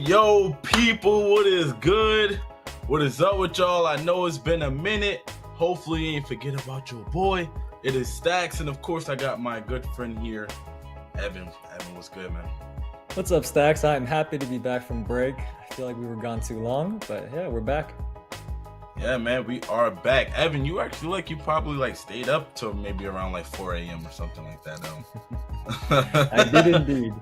Yo, people, what is good? What is up with y'all? I know it's been a minute. Hopefully you ain't forget about your boy. It is Stacks, and of course I got my good friend here, Evan. Evan, what's good, man? What's up, Stacks? I'm happy to be back from break. I feel like we were gone too long, but yeah, we're back. Yeah, man, we are back. Evan, you actually you probably stayed up till maybe around 4 a.m. or something like that. I did indeed.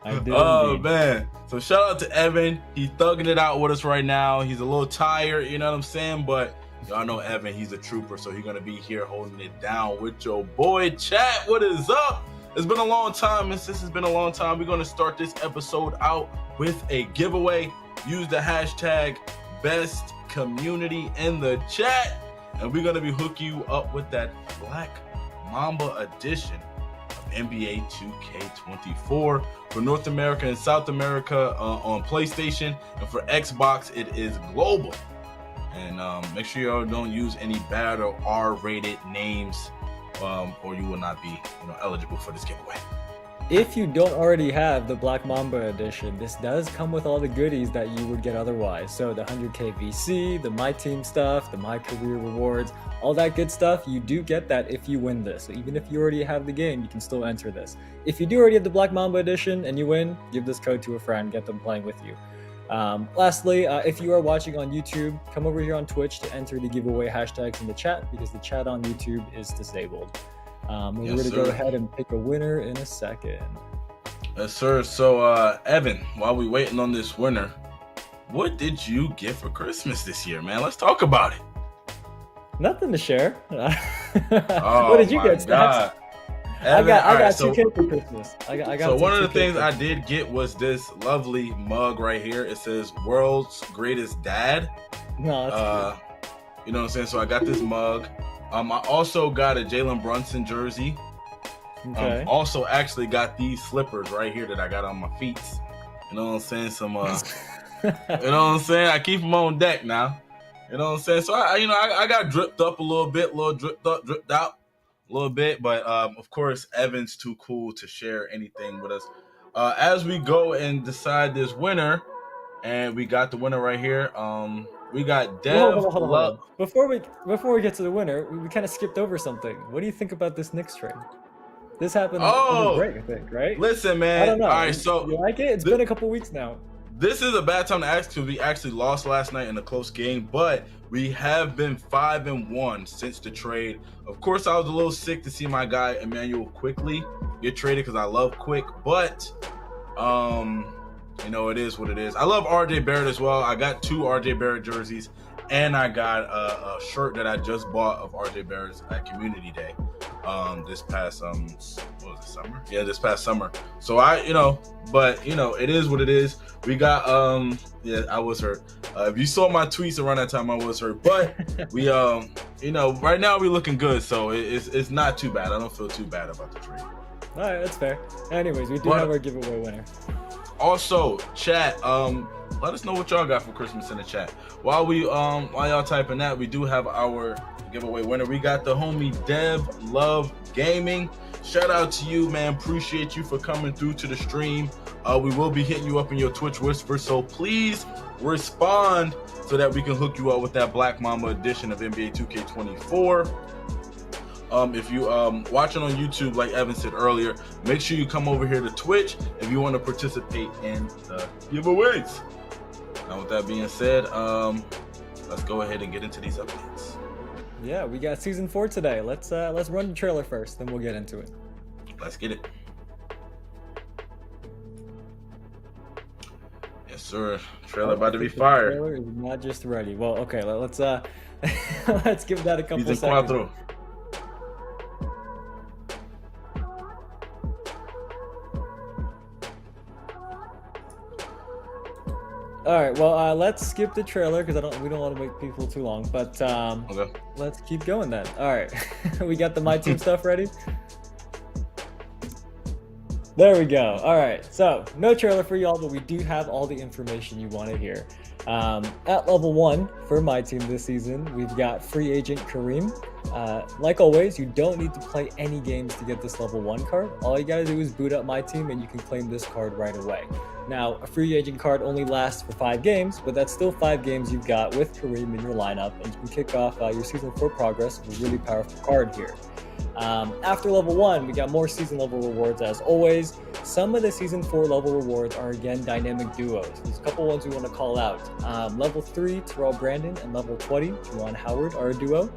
I did Oh indeed. man. So shout out to Evan. He's thugging it out with us right now. He's a little tired, you know what I'm saying? But y'all know Evan, he's a trooper, so he's gonna be here holding it down with your boy. Chat, what is up? It's been a long time, and since it's been a long time, we're gonna start this episode out with a giveaway. Use the hashtag best community in the chat, and we're gonna be hooking you up with that Black Mamba edition of NBA 2K24 for North America and South America on PlayStation, and for Xbox it is global. And make sure y'all don't use any bad or R-rated names, or you will not be eligible for this giveaway. If you don't already have the Black Mamba edition, this does come with all the goodies that you would get otherwise. So the 100k VC, the MyTEAM stuff, the My Career rewards, all that good stuff, you do get that if you win this. So even if you already have the game, you can still enter this. If you do already have the Black Mamba edition and you win, give this code to a friend, get them playing with you. Lastly, if you are watching on YouTube, come over here on Twitch to enter the giveaway hashtags in the chat, because the chat on YouTube is disabled. We're going to go ahead and pick a winner in a second. Yes, sir. So, Evan, while we waiting on this winner, what did you get for Christmas this year, man? Let's talk about it. Nothing to share. Oh, what did you get, Stacks? Evan, I got 2K for Christmas. I got so one of the things I did get was this lovely mug right here. It says "World's Greatest Dad." No, that's you know what I'm saying? So I got this mug. I also got a Jalen Brunson jersey. okay. Also actually got these slippers right here that I got on my feet. You know what I'm saying? Some you know what I'm saying? I keep them on deck now. You know what I'm saying? So I got dripped up a little bit, dripped out a little bit, but of course Evan's too cool to share anything with us. As we go and decide this winner, and we got the winner right here. We got Dev. Hold on. Before we get to the winner, we kind of skipped over something. What do you think about this Knicks trade? This happened over break, I think, right? Listen, man. I don't know. All right, so you like it? It's been a couple weeks now. This is a bad time to ask because we actually lost last night in a close game, but we have been 5-1 since the trade. Of course, I was a little sick to see my guy Emmanuel quickly get traded because I love quick, but it is what it is. I love RJ Barrett as well. I got 2 RJ Barrett jerseys, and I got a shirt that I just bought of RJ Barrett's at Community Day. This past what was it, summer? Yeah, this past summer. So but it is what it is. We got I was hurt. If you saw my tweets around that time, I was hurt. But we right now we're looking good, so it's not too bad. I don't feel too bad about the trade. All right, that's fair. Anyways, we do have our giveaway winner. Also, chat, let us know what y'all got for Christmas in the chat. While y'all typing that, we do have our giveaway winner. We got the homie Dev Love Gaming. Shout out to you, man. Appreciate you for coming through to the stream. We will be hitting you up in your Twitch whisper, so please respond so that we can hook you up with that Black Mamba edition of NBA 2K24. If you watching on YouTube, like Evan said earlier, make sure you come over here to Twitch if you want to participate in the giveaways. Now, with that being said, let's go ahead and get into these updates. Yeah, we got season 4 today. Let's run the trailer first, then we'll get into it. Let's get it. Yes, sir. Trailer about to be fire. The trailer is not just ready. Well, okay, let's let's give that a couple Season seconds. 4. All right, well, let's skip the trailer because we don't want to make people too long. But Okay. let's keep going then. All right, we got the MyTEAM stuff ready. There we go. All right, so no trailer for y'all, but we do have all the information you want to hear. At level 1 for MyTEAM this season, we've got free agent Kareem. Like always, you don't need to play any games to get this level 1 card. All you gotta do is boot up MyTEAM and you can claim this card right away. Now, a free agent card only lasts for 5 games, but that's still 5 games you've got with Kareem in your lineup, and you can kick off your Season 4 progress with a really powerful card here. After level 1, we got more season level rewards as always. Some of the Season 4 level rewards are again dynamic duos. There's a couple ones we want to call out. Level 3, Terrell Brandon, and level 20, Juwan Howard are a duo.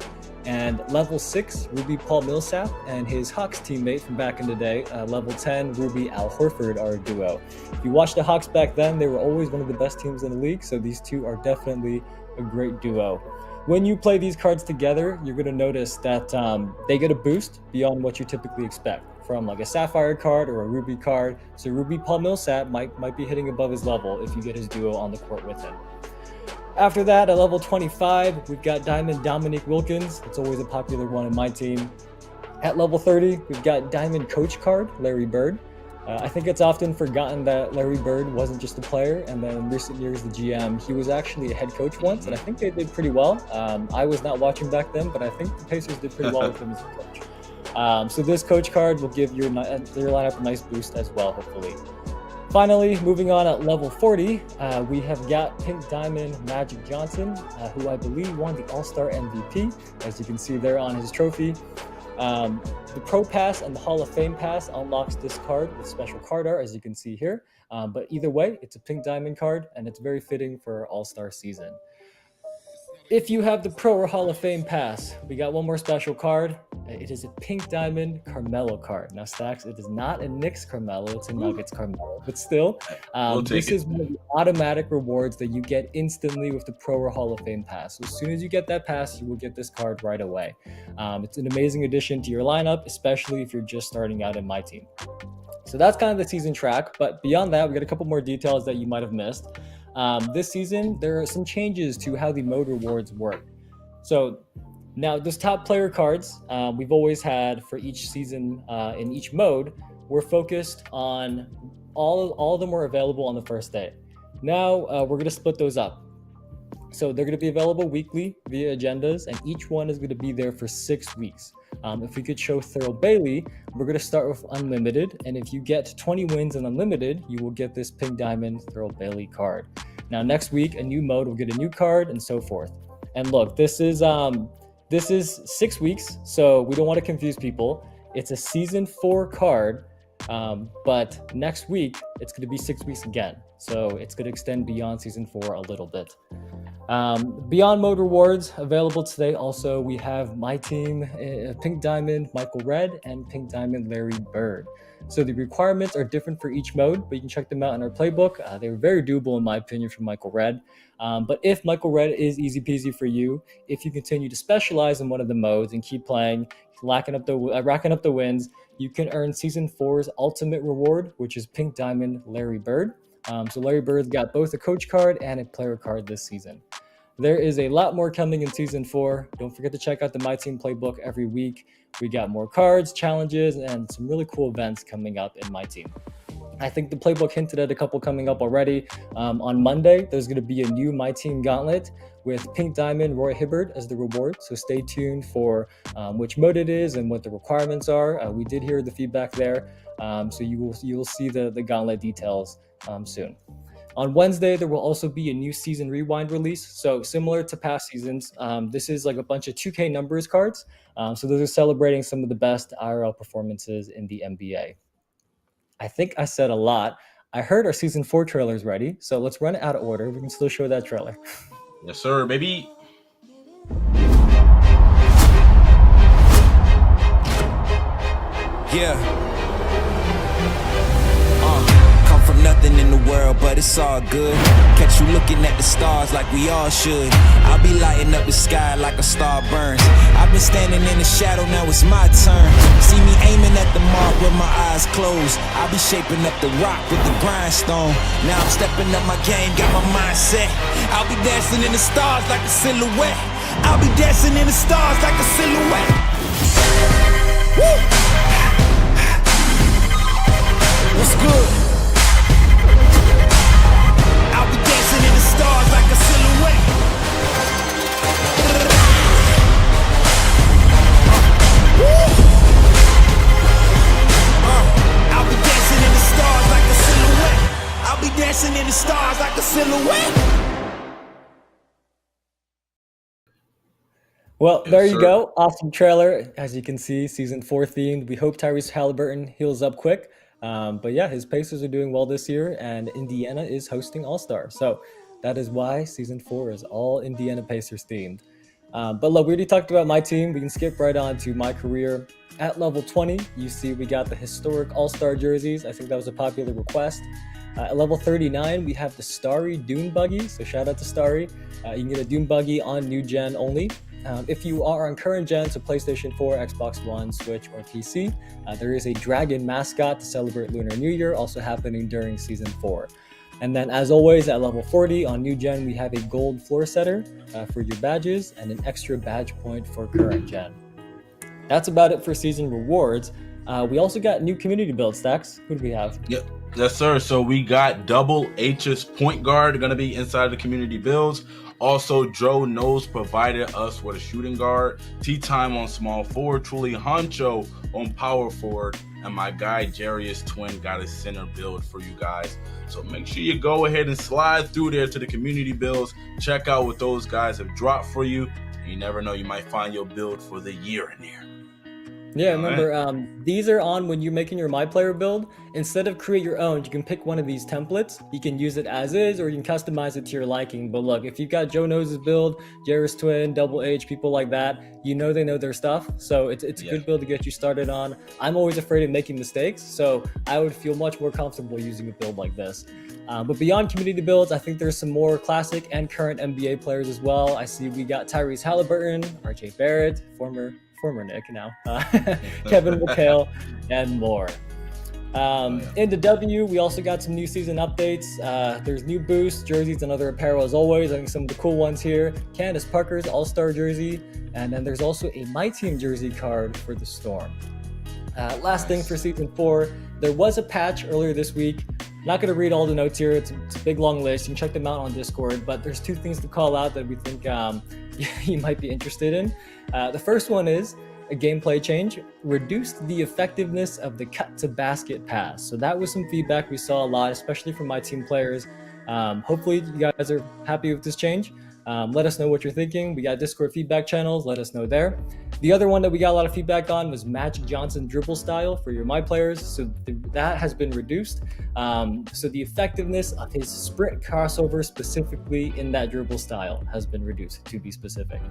And level 6, Ruby Paul Millsap and his Hawks teammate from back in the day, level 10, Ruby Al Horford, are a duo. If you watched the Hawks back then, they were always one of the best teams in the league, so these two are definitely a great duo. When you play these cards together, you're going to notice that they get a boost beyond what you typically expect from like a Sapphire card or a Ruby card. So Ruby Paul Millsap might be hitting above his level if you get his duo on the court with him. After that, at level 25, we've got Diamond Dominique Wilkins. It's always a popular one in my team. At level 30, we've got Diamond Coach card, Larry Bird. I think it's often forgotten that Larry Bird wasn't just a player, and then in recent years, the GM, he was actually a head coach once, and I think they did pretty well. I was not watching back then, but I think the Pacers did pretty well with him as a coach. So this coach card will give your lineup a nice boost as well, hopefully. Finally, moving on at level 40, we have got Pink Diamond Magic Johnson, who I believe won the All-Star MVP, as you can see there on his trophy. The Pro Pass and the Hall of Fame Pass unlocks this card with special card art, as you can see here. But either way, it's a Pink Diamond card, and it's very fitting for All-Star season. If you have the Pro or Hall of Fame Pass, we got one more special card. It is a Pink Diamond Carmelo card. Now, Stacks, it is not a Knicks Carmelo, it's a Nuggets Carmelo. But still, this is one of the automatic rewards that you get instantly with the Pro or Hall of Fame Pass. So as soon as you get that pass, you will get this card right away. It's an amazing addition to your lineup, especially if you're just starting out in MyTEAM. So that's kind of the season track. But beyond that, we got a couple more details that you might have missed. This season, there are some changes to how the mode rewards work. So now those top player cards we've always had for each season in each mode, we're focused on all of them were available on the first day. Now we're going to split those up. So they're going to be available weekly via agendas, and each one is going to be there for 6 weeks. If we could show Thurl Bailey, we're going to start with Unlimited, and if you get 20 wins in Unlimited, you will get this Pink Diamond Thurl Bailey card. Now next week, a new mode will get a new card, and so forth. And look, this is 6 weeks, so we don't want to confuse people. It's a season 4 card, but next week it's going to be 6 weeks again. So it's going to extend beyond season 4 a little bit. Beyond mode rewards available today, also we have MyTEAM, Pink Diamond Michael Redd, and Pink Diamond Larry Bird. So the requirements are different for each mode, but you can check them out in our playbook. They were very doable in my opinion for Michael Redd. But if Michael Redd is easy peasy for you, if you continue to specialize in one of the modes and keep playing, racking up the wins, you can earn season 4's ultimate reward, which is Pink Diamond Larry Bird. So Larry Bird's got both a coach card and a player card this season. There is a lot more coming in season 4. Don't forget to check out the MyTEAM playbook every week. We got more cards, challenges, and some really cool events coming up in MyTEAM. I think the playbook hinted at a couple coming up already. On Monday, there's going to be a new MyTEAM Gauntlet with Pink Diamond Roy Hibbert as the reward. So stay tuned for which mode it is and what the requirements are. We did hear the feedback there. So you will see the Gauntlet details soon. On Wednesday, there will also be a new season rewind release. So similar to past seasons, this is like a bunch of 2K numbers cards. So those are celebrating some of the best IRL performances in the NBA. I think I said a lot. I heard our season 4 trailer is ready. So let's run it out of order. We can still show that trailer. Yes, sir, baby. Yeah. From nothing in the world, but it's all good. Catch you looking at the stars like we all should. I'll be lighting up the sky like a star burns. I've been standing in the shadow, now it's my turn. See me aiming at the mark with my eyes closed. I'll be shaping up the rock with the grindstone. Now I'm stepping up my game, got my mindset. I'll be dancing in the stars like a silhouette. I'll be dancing in the stars like a silhouette. Woo! What's good? Stars like a silhouette. I'll be dancing in the stars like a silhouette. I'll be dancing in the stars like a silhouette. Well, there you go. Awesome trailer. As you can see, season 4 themed. We hope Tyrese Halliburton heals up quick. But yeah, his Pacers are doing well this year, and Indiana is hosting All-Star. So that is why season 4 is all Indiana Pacers themed. But look, we already talked about my team. We can skip right on to my career. At level 20, you see we got the historic All-Star jerseys. I think that was a popular request. At level 39, we have the Starry Dune Buggy. So shout out to Starry. You can get a Dune Buggy on new gen only. If you are on current gen, so PlayStation 4, Xbox One, Switch, or PC, there is a dragon mascot to celebrate Lunar New Year, also happening during Season 4. And then, as always, at level 40 on new gen, we have a gold floor setter for your badges and an extra badge point for current gen. That's about it for season rewards. We also got new community build stacks. Who do we have? Yep. Yes, sir. So we got double H's point guard going to be inside the community builds. Also, Joe Knows provided us with a shooting guard. T-Time on small forward. Truly Honcho on power forward. And my guy, Jarius Twin, got a center build for you guys. So make sure you go ahead and slide through there to the community builds. Check out what those guys have dropped for you. And you never know, you might find your build for the year in there. Yeah, remember, these are on when you're making your My Player build. Instead of create your own, you can pick one of these templates. You can use it as is, or you can customize it to your liking. But look, if you've got Joe Knows' build, Jairus Twin, Double H, people like that, you know they know their stuff. So it's a good build to get you started on. I'm always afraid of making mistakes, so I would feel much more comfortable using a build like this. But beyond community builds, I think there's some more classic and current NBA players as well. I see we got Tyrese Halliburton, RJ Barrett, former Nick now, Kevin McHale, and more. In the W, we also got some new season updates. There's new boosts, jerseys, and other apparel as always. I think some of the cool ones here. Candace Parker's All-Star jersey, and then there's also a MyTEAM jersey card for the Storm. Last thing for season 4, there was a patch earlier this week. Not going to read all the notes here. It's a big long list. You can check them out on Discord, but there's 2 things to call out that we think you might be interested in. The first one is a gameplay change, reduced the effectiveness of the cut to basket pass. So that was some feedback we saw a lot, especially from my team players. Hopefully you guys are happy with this change. Let us know what you're thinking. We got Discord feedback channels. Let us know there. The other one that we got a lot of feedback on was Magic Johnson dribble style for your My Players. So that has been reduced. So the effectiveness of his sprint crossover specifically in that dribble style has been reduced, to be specific.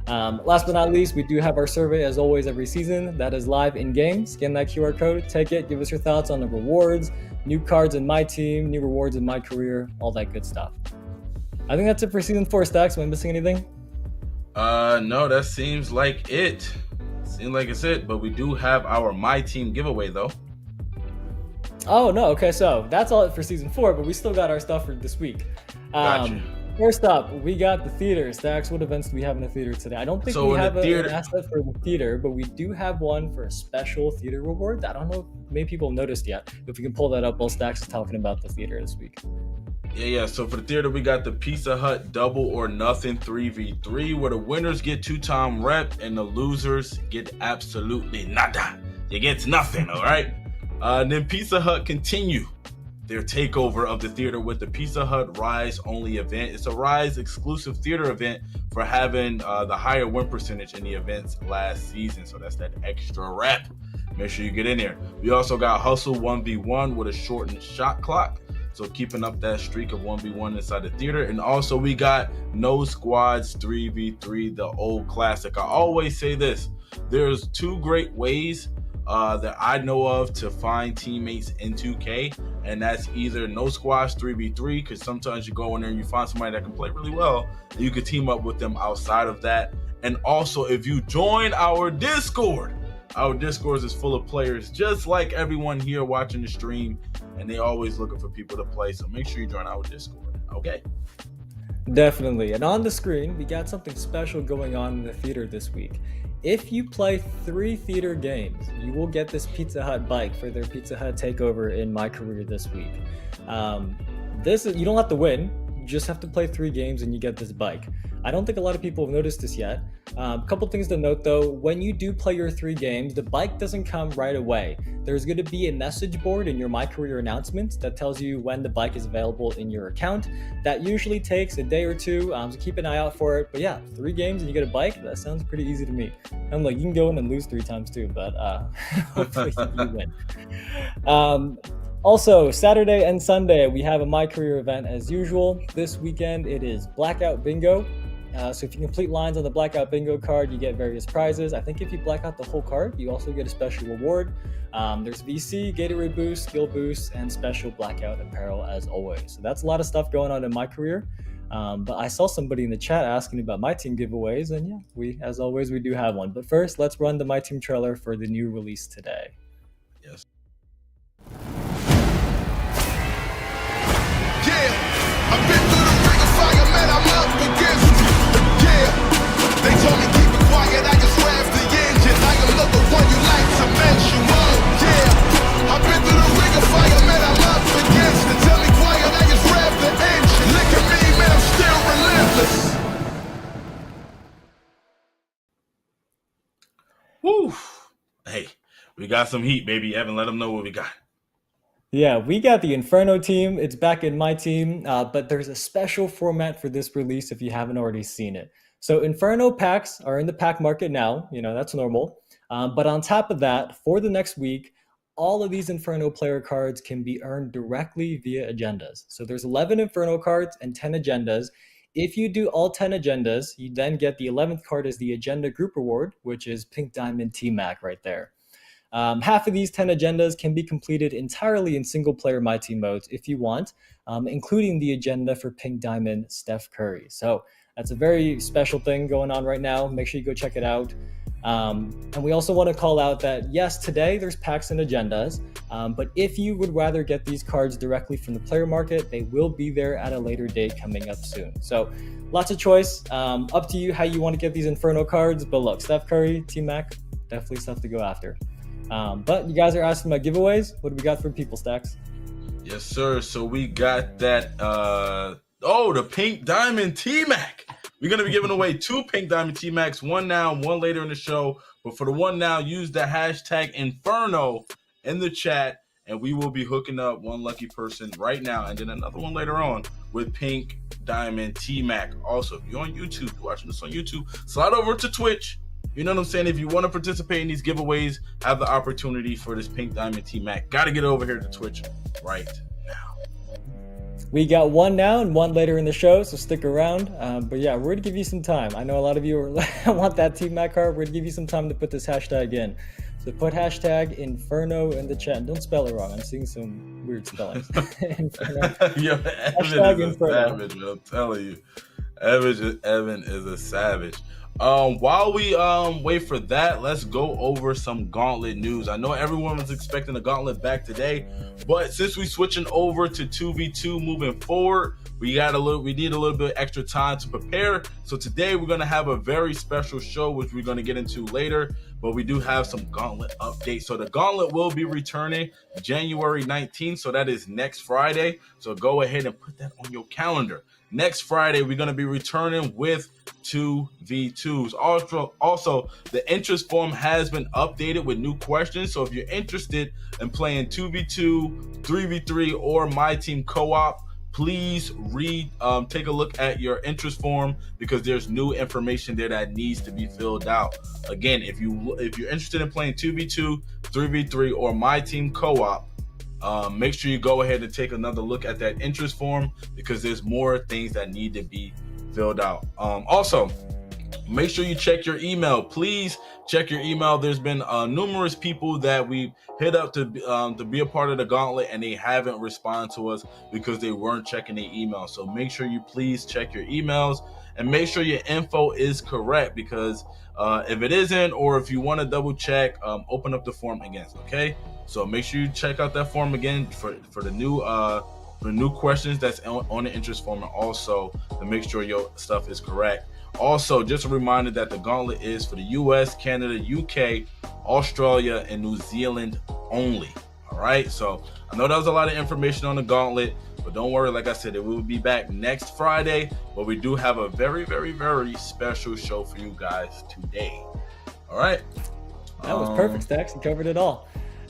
Last but not least, we do have our survey as always every season. That is live in game. Scan that QR code, take it, give us your thoughts on the rewards, new cards in my team, new rewards in my career, all that good stuff. I think that's it for season 4 stacks. Am I missing anything? No, that seems like it. Seems like it's it, but we do have our My Team giveaway though. Oh no, okay, so that's all it for season 4, but we still got our stuff for this week. Gotcha. First up, we got the theater. Stacks, what events do we have in the theater today? I don't think we have an asset for the theater, but we do have one for a special theater reward. I don't know if many people have noticed yet. If we can pull that up while Stacks is talking about the theater this week. Yeah. So for the theater, we got the Pizza Hut Double or Nothing 3v3, where the winners get 2-time rep and the losers get absolutely nada. You get nothing, all right? Then Pizza Hut continue their takeover of the theater with the Pizza Hut Rise only event. It's a Rise exclusive theater event for having the higher win percentage in the events last season. So that's that extra rep. Make sure you get in there. We also got Hustle 1v1 with a shortened shot clock. So keeping up that streak of 1v1 inside the theater. And also we got No Squads 3v3, the old classic. I always say this, there's 2 great ways that I know of to find teammates in 2K, and that's either No Squads 3v3, because sometimes you go in there and you find somebody that can play really well, and you can team up with them outside of that. And also, if you join our Discord is full of players just like everyone here watching the stream, and they always looking for people to play. So make sure you join our Discord. Okay. Definitely. And on the screen, we got something special going on in the theater this week. If you play 3 theater games, you will get this Pizza Hut bike for their Pizza Hut takeover in my career this week. You don't have to win. You just have to play 3 games and you get this bike. I don't think a lot of people have noticed this yet. A couple things to note though, when you do play your 3 games, the bike doesn't come right away. There's going to be a message board in your My Career announcements that tells you when the bike is available in your account. That usually takes a day or 2, so keep an eye out for it. But yeah, 3 games and you get a bike, that sounds pretty easy to me. And like, you can go in and lose 3 times too, but hopefully you win. Also, Saturday and Sunday, we have a My Career event as usual. This weekend, it is Blackout Bingo. So if you complete lines on the Blackout Bingo card, you get various prizes. I think if you black out the whole card, you also get a special reward. There's VC, Gatorade boost, skill boost, and special Blackout apparel as always. So that's a lot of stuff going on in my career. But I saw somebody in the chat asking about MyTEAM giveaways, and yeah, as always, we do have one. But first, let's run the MyTEAM trailer for the new release today. Yes. Yeah, I've been through the ring of fire, man, I'm up against it. Yeah, they told me keep it quiet, I just revved the engine. I am not the one you like to mention. Whoa, yeah, I've been through the ring of fire, man, I'm up against it. Tell me quiet, I just revved the engine. Look at me, man, I'm still relentless. Woo. Hey, we got some heat, baby. Evan, let them know what we got. Yeah, we got the Inferno team. It's back in MyTEAM, but there's a special format for this release if you haven't already seen it. So Inferno packs are in the pack market now. That's normal. But on top of that, for the next week, all of these Inferno player cards can be earned directly via agendas. So there's 11 Inferno cards and 10 agendas. If you do all 10 agendas, you then get the 11th card as the agenda group reward, which is Pink Diamond T-Mac right there. Half of these 10 agendas can be completed entirely in single-player MyTEAM modes if you want, including the agenda for Pink Diamond Steph Curry. So that's a very special thing going on right now. Make sure you go check it out. And we also want to call out that, yes, today there's packs and agendas, but if you would rather get these cards directly from the player market, they will be there at a later date coming up soon. So lots of choice. Up to you how you want to get these Inferno cards. But look, Steph Curry, T-Mac, definitely stuff to go after. But you guys are asking about giveaways. What do we got for people, Stacks? Yes, sir. So we got that. The Pink Diamond T-Mac. We're going to be giving away 2 Pink Diamond T-Macs, one now, one later in the show. But for the one now, use the hashtag Inferno in the chat, and we will be hooking up one lucky person right now and then another one later on with Pink Diamond T-Mac. Also, if you're on YouTube, you're watching this on YouTube, slide over to Twitch. You know what I'm saying? If you want to participate in these giveaways, have the opportunity for this Pink Diamond T-Mac. Got to get over here to Twitch right now. We got one now and one later in the show, so stick around. But yeah, we're going to give you some time. I know a lot of you want that T-Mac card. We're going to give you some time to put this hashtag in. So put hashtag Inferno in the chat. Don't spell it wrong. I'm seeing some weird spellings. Inferno. Yo, Evan is a savage, man. I'm telling you. Evan is a savage. While we wait for that, let's go over some Gauntlet news. I know everyone was expecting the Gauntlet back today, but since we switching over to 2v2 moving forward, we need a little bit extra time to prepare. So today we're gonna have a very special show, which we're gonna get into later. But we do have some Gauntlet updates. So the Gauntlet will be returning January 19th. So that is next Friday. So go ahead and put that on your calendar. Next Friday, we're going to be returning with 2v2s. Also, the interest form has been updated with new questions. So if you're interested in playing 2v2, 3v3, or MyTEAM co-op, please take a look at your interest form because there's new information there that needs to be filled out. Again, if you're interested in playing 2v2, 3v3, or MyTEAM co-op, make sure you go ahead and take another look at that interest form because there's more things that need to be filled out. Also, make sure you check your email. Please check your email. There's been numerous people that we hit up to be a part of the Gauntlet, and they haven't responded to us because they weren't checking their email. So make sure you please check your emails and make sure your info is correct because if it isn't, or if you want to double check, open up the form again. Okay. So make sure you check out that form again for the new questions that's on the interest form, and also to make sure your stuff is correct. Also, just a reminder that the Gauntlet is for the US, Canada, UK, Australia, and New Zealand only. All right. So I know that was a lot of information on the Gauntlet, but don't worry. Like I said, it will be back next Friday, but we do have a very, very, very special show for you guys today. All right. That was perfect, Stacks. You covered it all.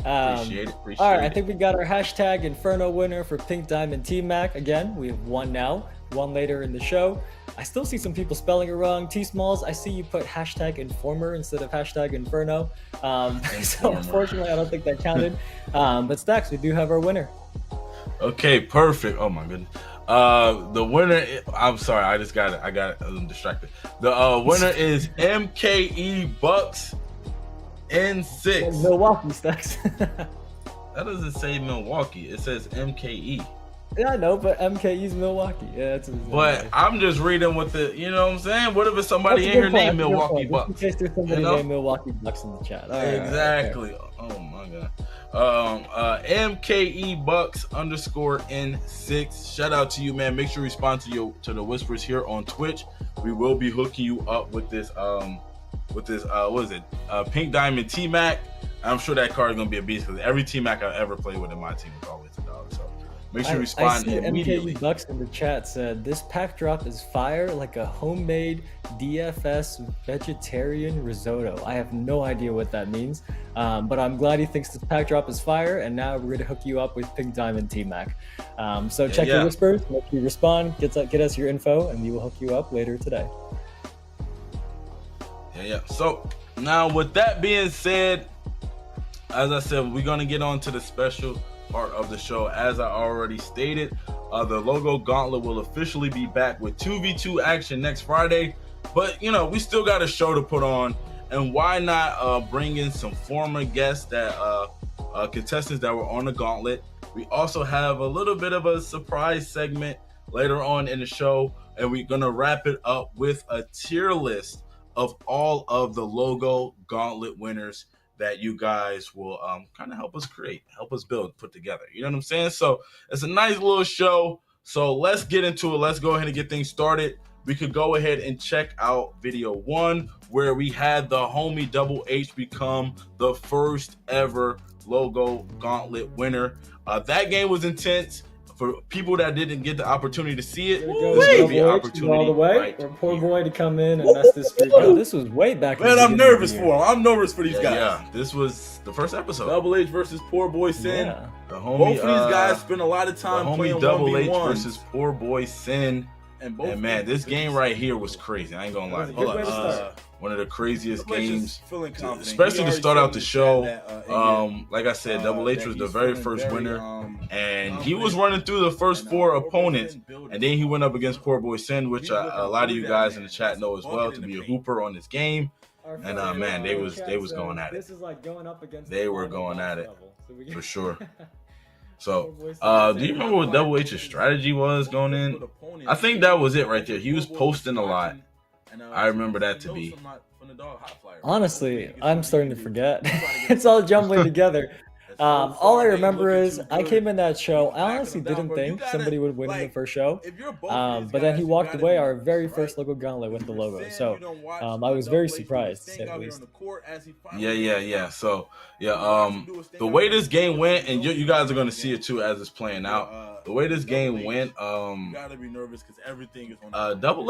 Appreciate it. All right, I think we got our hashtag Inferno winner for Pink Diamond T-Mac. Again, we have one now, one later in the show. I still see some people spelling it wrong. T-Smalls, I see you put hashtag Informer instead of hashtag Inferno. So unfortunately, I don't think that counted. But Stacks, we do have our winner. Okay, perfect. Oh my goodness. The winner. I'm sorry, I just got it. I got distracted. The winner is MKE Bucks N6. Milwaukee Stacks. That doesn't say Milwaukee. It says MKE. Yeah, I know, but MKE's Milwaukee. Yeah, that's. But I'm just reading what the, you know what I'm saying? What if it's somebody in here named Milwaukee Bucks? In case there's somebody named Milwaukee Bucks in the chat. All right, exactly. All right. Oh my god. MKE Bucks _ N6. Shout out to you, man. Make sure you respond to the whispers here on Twitch. We will be hooking you up with this what is it? Pink Diamond T-Mac. I'm sure that card is gonna be a beast because every T-Mac I've ever played with in my team was always a dog. So make sure you respond immediately. MKE Bucks in the chat said this pack drop is fire, like a homemade DFS vegetarian risotto. I have no idea what that means, but I'm glad he thinks this pack drop is fire, and now we're gonna hook you up with Pink Diamond T-Mac. So check your whispers, make sure you respond, get us your info, and we will hook you up later today. Yeah. So now with that being said, as I said, we're gonna get on to the special part of the show. As I already stated, the logo Gauntlet will officially be back with 2v2 action next Friday. But you know, we still got a show to put on, and why not bring in some former guests that contestants that were on the Gauntlet. We also have a little bit of a surprise segment later on in the show, and we're gonna wrap it up with a tier list of all of the logo Gauntlet winners that you guys will kind of help us create, help us build, put together. You know what I'm saying? So it's a nice little show. So let's get into it. Let's go ahead and get things started. We could go ahead and check out video 1, where we had the homie Double H become the first ever logo Gauntlet winner. That game was intense. For people that didn't get the opportunity to see it, this will be an opportunity all the way right for poor here. boy to come in and mess this streak up. This was way back. Man, I'm nervous for him. I'm nervous for these guys. Yeah, this was the first episode. Double H versus Poor Boy Sin. Yeah. The homie, Both of these guys spend a lot of the time homie playing Double H 1v1s. versus Poor Boy Sin. And man, this game right here was crazy. I ain't gonna lie. Good way to start. One of the craziest Double H is games, feeling confident. especially He to start already out the said show. that, Like I said, Double H that was the he's very feeling first very, winner, and he was running through the first 4 opponents, and then he went up against Poor Boy Sin, which a lot of you guys in the chat know as well to be a hooper on this game. And man, they was going at it. This is like going up against. They were going at it level, for sure. So, do you remember what Double H's strategy was going in? I think that was it right there. He was posting a lot. I remember that to be. Honestly, I'm starting to forget. It's all jumbling together. All I remember is I came in that show. I honestly didn't think somebody would win in the first show. But then he walked away our very first logo Gauntlet with the logo. So I was very surprised, to say the least. Yeah. So the way this game went, and you guys are gonna see it too as it's playing out. The way this game went, Double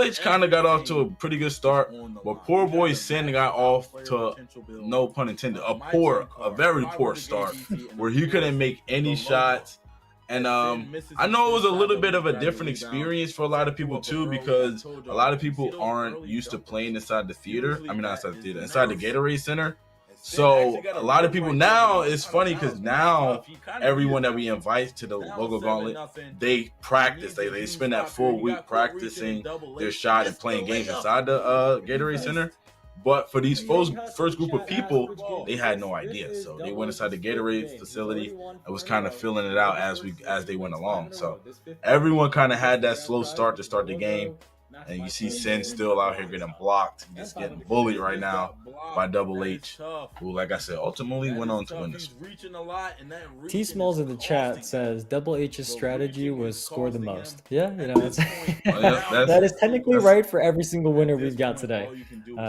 H kind of got off to a pretty good start, but Poor Boy Sin got off to, no pun intended, a very poor start, where he couldn't make any shots. And I know it was a little bit of a different experience for a lot of people too, because a lot of people aren't used to playing inside the theater. I mean, not inside the theater, inside the Gatorade Center. So a lot of people now, it's funny because now everyone that we invite to the logo Gauntlet, they practice. They spend that full week practicing their shot and playing games inside the Gatorade Center. But for these first group of people, they had no idea. So they went inside the Gatorade facility and was kind of filling it out as they went along. So everyone kind of had that slow start to start the game. And you see Sin still out here getting blocked, just getting bullied right now by Double H, who, like I said, ultimately went on to win this. T Smalls in the chat says Double H's strategy was score the most. Yeah, you know, that is technically right for every single winner we've got today.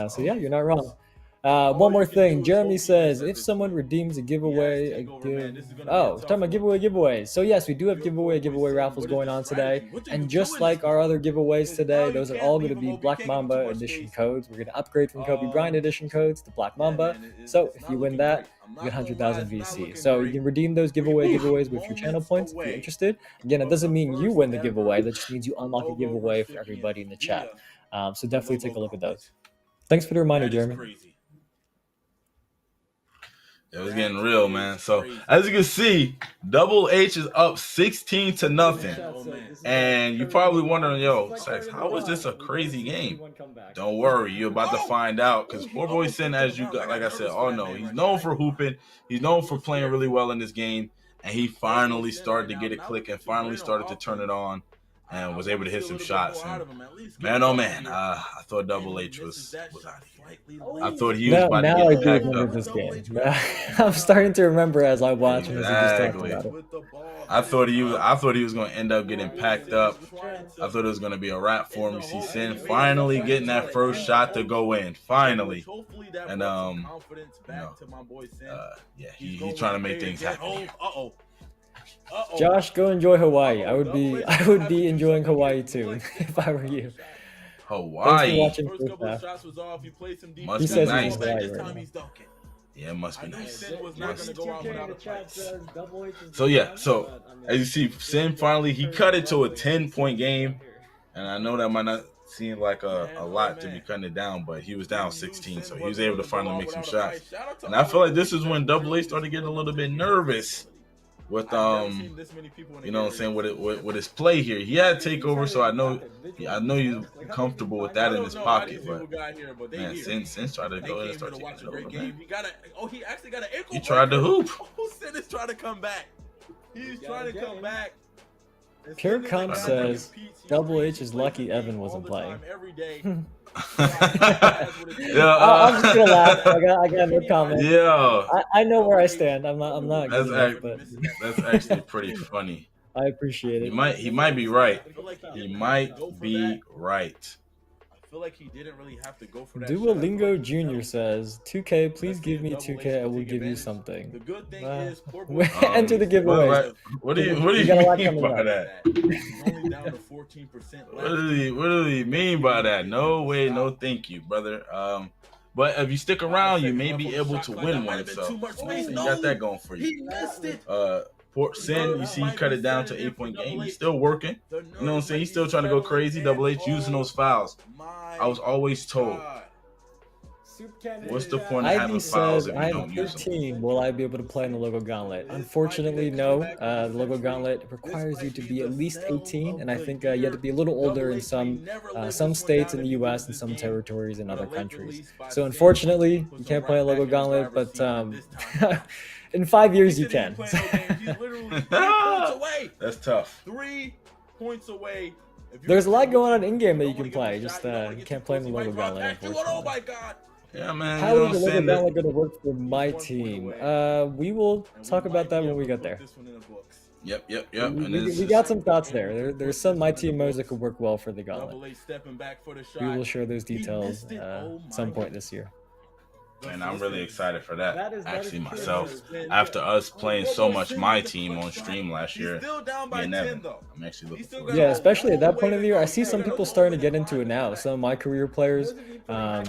So yeah, you're not wrong. One more thing, Jeremy says if someone redeems a giveaway, talking about giveaways. So yes, we do have giveaway raffles going on today, and just like our other giveaways today, those are all going to be Black Mamba edition codes. We're going to upgrade from Kobe Bryant edition codes to Black Mamba. So if you win that, you get 100,000 VC. So you can redeem those giveaways with your channel points if you're interested. Again, it doesn't mean you win the giveaway. That just means you unlock a giveaway for everybody in the chat. So definitely take a look at those. Thanks for the reminder, Jeremy. It was getting real, man. So as you can see, Double H is up 16-0. And you're probably wondering, yo, Sex, how is this a crazy game? Don't worry, you're about to find out. Because Poor Boy Sin, as you got, like I said, all know, he's known for hooping. He's known for playing really well in this game. And he finally started to get it click and finally started to turn it on. And was able to hit some shots. And man, oh man, I thought Double H was out of here. I thought he was about now to I get do packed remember up. this game. I'm starting to remember as I watch and as we just talked about it. I thought he was going to end up getting packed up. I thought it was going to be a wrap for him. You see Sin finally getting that first shot to go in. Finally. And yeah, he's trying to make things happen here. Josh, go enjoy Hawaii. I would be enjoying Hawaii too if I were you. Hawaii. Thanks for watching first half. Must He be says nice. he's in Hawaii right now. Yeah, it must be nice. So So yeah, so as you see, Sin finally he cut it to a 10-point game, and I know that might not seem like a lot to be cutting it down, but he was down 16, so he was able to finally make some shots. And I feel like this is when Double A started getting a little bit nervous with you know what I'm saying, with his play here. He had takeover, so I know he's comfortable with that in his pocket, but man, Sin tried to go ahead and start taking it over, man. He actually got an ankle. He tried to hoop. Sin is trying to come back. He's trying to come back. Pure Comp says Double H is lucky Evan wasn't playing. Yeah, I'm just gonna laugh. I got no comment. Yeah, I know where I stand. I'm not. That's actually pretty funny. I appreciate it. He might be right. He might be right. I feel like he didn't really have to go for that. Duolingo Jr. says, 2K, please give me 2K, I will give you something. The good thing is, Enter the giveaway. What do you mean by that? Only down to 14% What do he mean by that? No way, no thank you, brother. But if you stick around, you may be able to win one. So you got that going for you. He missed it. Sin, you see, he cut it down to 8-point game. He's still working. You know what I'm saying? He's still trying to go crazy. Double H using those fouls. I was always told, what's the point of having fouls if you don't use them? 13. Will I be able to play in the Logo Gauntlet? Unfortunately, no. The Logo Gauntlet requires you to be at least 18, and I think you have to be a little older in some states in the U.S. and some territories in other countries. So unfortunately, you can't play a Logo Gauntlet, but in 5 years you can. That's tough. 3 points away. There's a lot going on in game that you can play. Just you can't play in the Logo Gauntlet, unfortunately. Oh my God. Yeah, man. How is the Logo Gauntlet going to work for my team? We will talk about that when we get there. Yep. We got some thoughts there. There's some MyTEAM modes that could work well for the Gauntlet. We will share those details at some point this year. And I'm really excited for that, actually, myself. After us playing so much MyTEAM on stream last year, me and Evan, I'm actually looking forward to it. Yeah, especially at that point of the year, I see some people starting to get into it now. Some of my career players are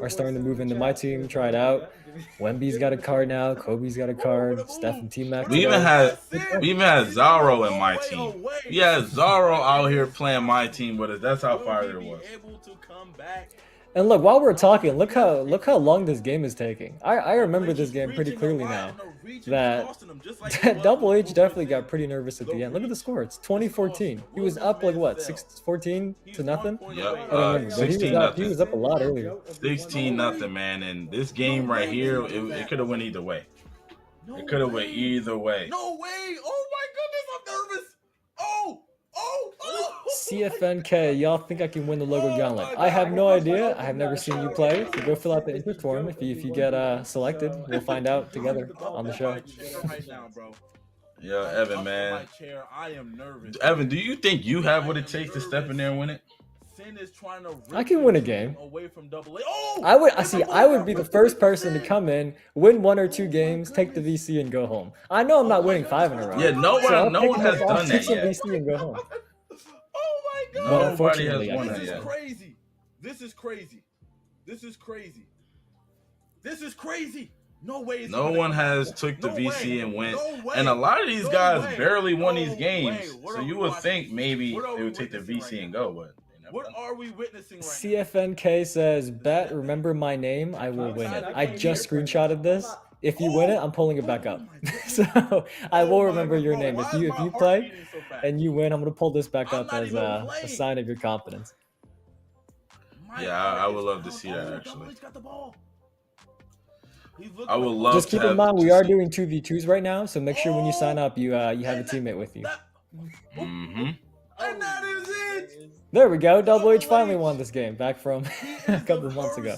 starting to move into MyTEAM, try it out. Wemby's got a card now. Kobe's got a card. Steph and T-Mac. We even had Zaro in MyTEAM. We had Zaro out here playing MyTEAM with us. That's how fire it was. And look, while we're talking, look how long this game is taking. I remember this game pretty clearly now. That Double H definitely got pretty nervous at the end. Look at the score. It's 2014. He was up like what, 14 to nothing? Yep. 16 he was up a lot earlier. 16-0, man. And this game right here, it could have went either way. It could have went either way. No way! Oh my goodness, I'm nervous. Oh. CFNK, y'all think I can win the Logo Gauntlet? I have no idea. I have never seen you play. So go fill out the interest form. If you get selected, we'll find out together on the show. Yo, Evan, man. Evan, do you think you have what it takes to step in there and win it? I can win a game. I would be the first person to come in, win 1 or 2 games, take the VC, and go home. I know I'm not winning 5 in a row. Yeah, no one has done that yet. VC and go home. Oh my God! Well, unfortunately, This is crazy. This is crazy. No way. No one has took the VC and went. And a lot of these guys barely won these games. So you would think maybe they would take the VC and go, but what are we witnessing right CFNK says, bet, remember my name, I will win it. I just screenshotted this. if you win it, I'm pulling it back up. So I will remember your name. If you play and you win, I'm gonna pull this back up as a sign of your confidence. Yeah, I would love to see that actually. I would love Just to keep in have mind to we are see- doing 2v2s right now, so make sure when you sign up you have a teammate with you. Mhm. And that is it. There we go. Double H finally won this game back from a couple months ago.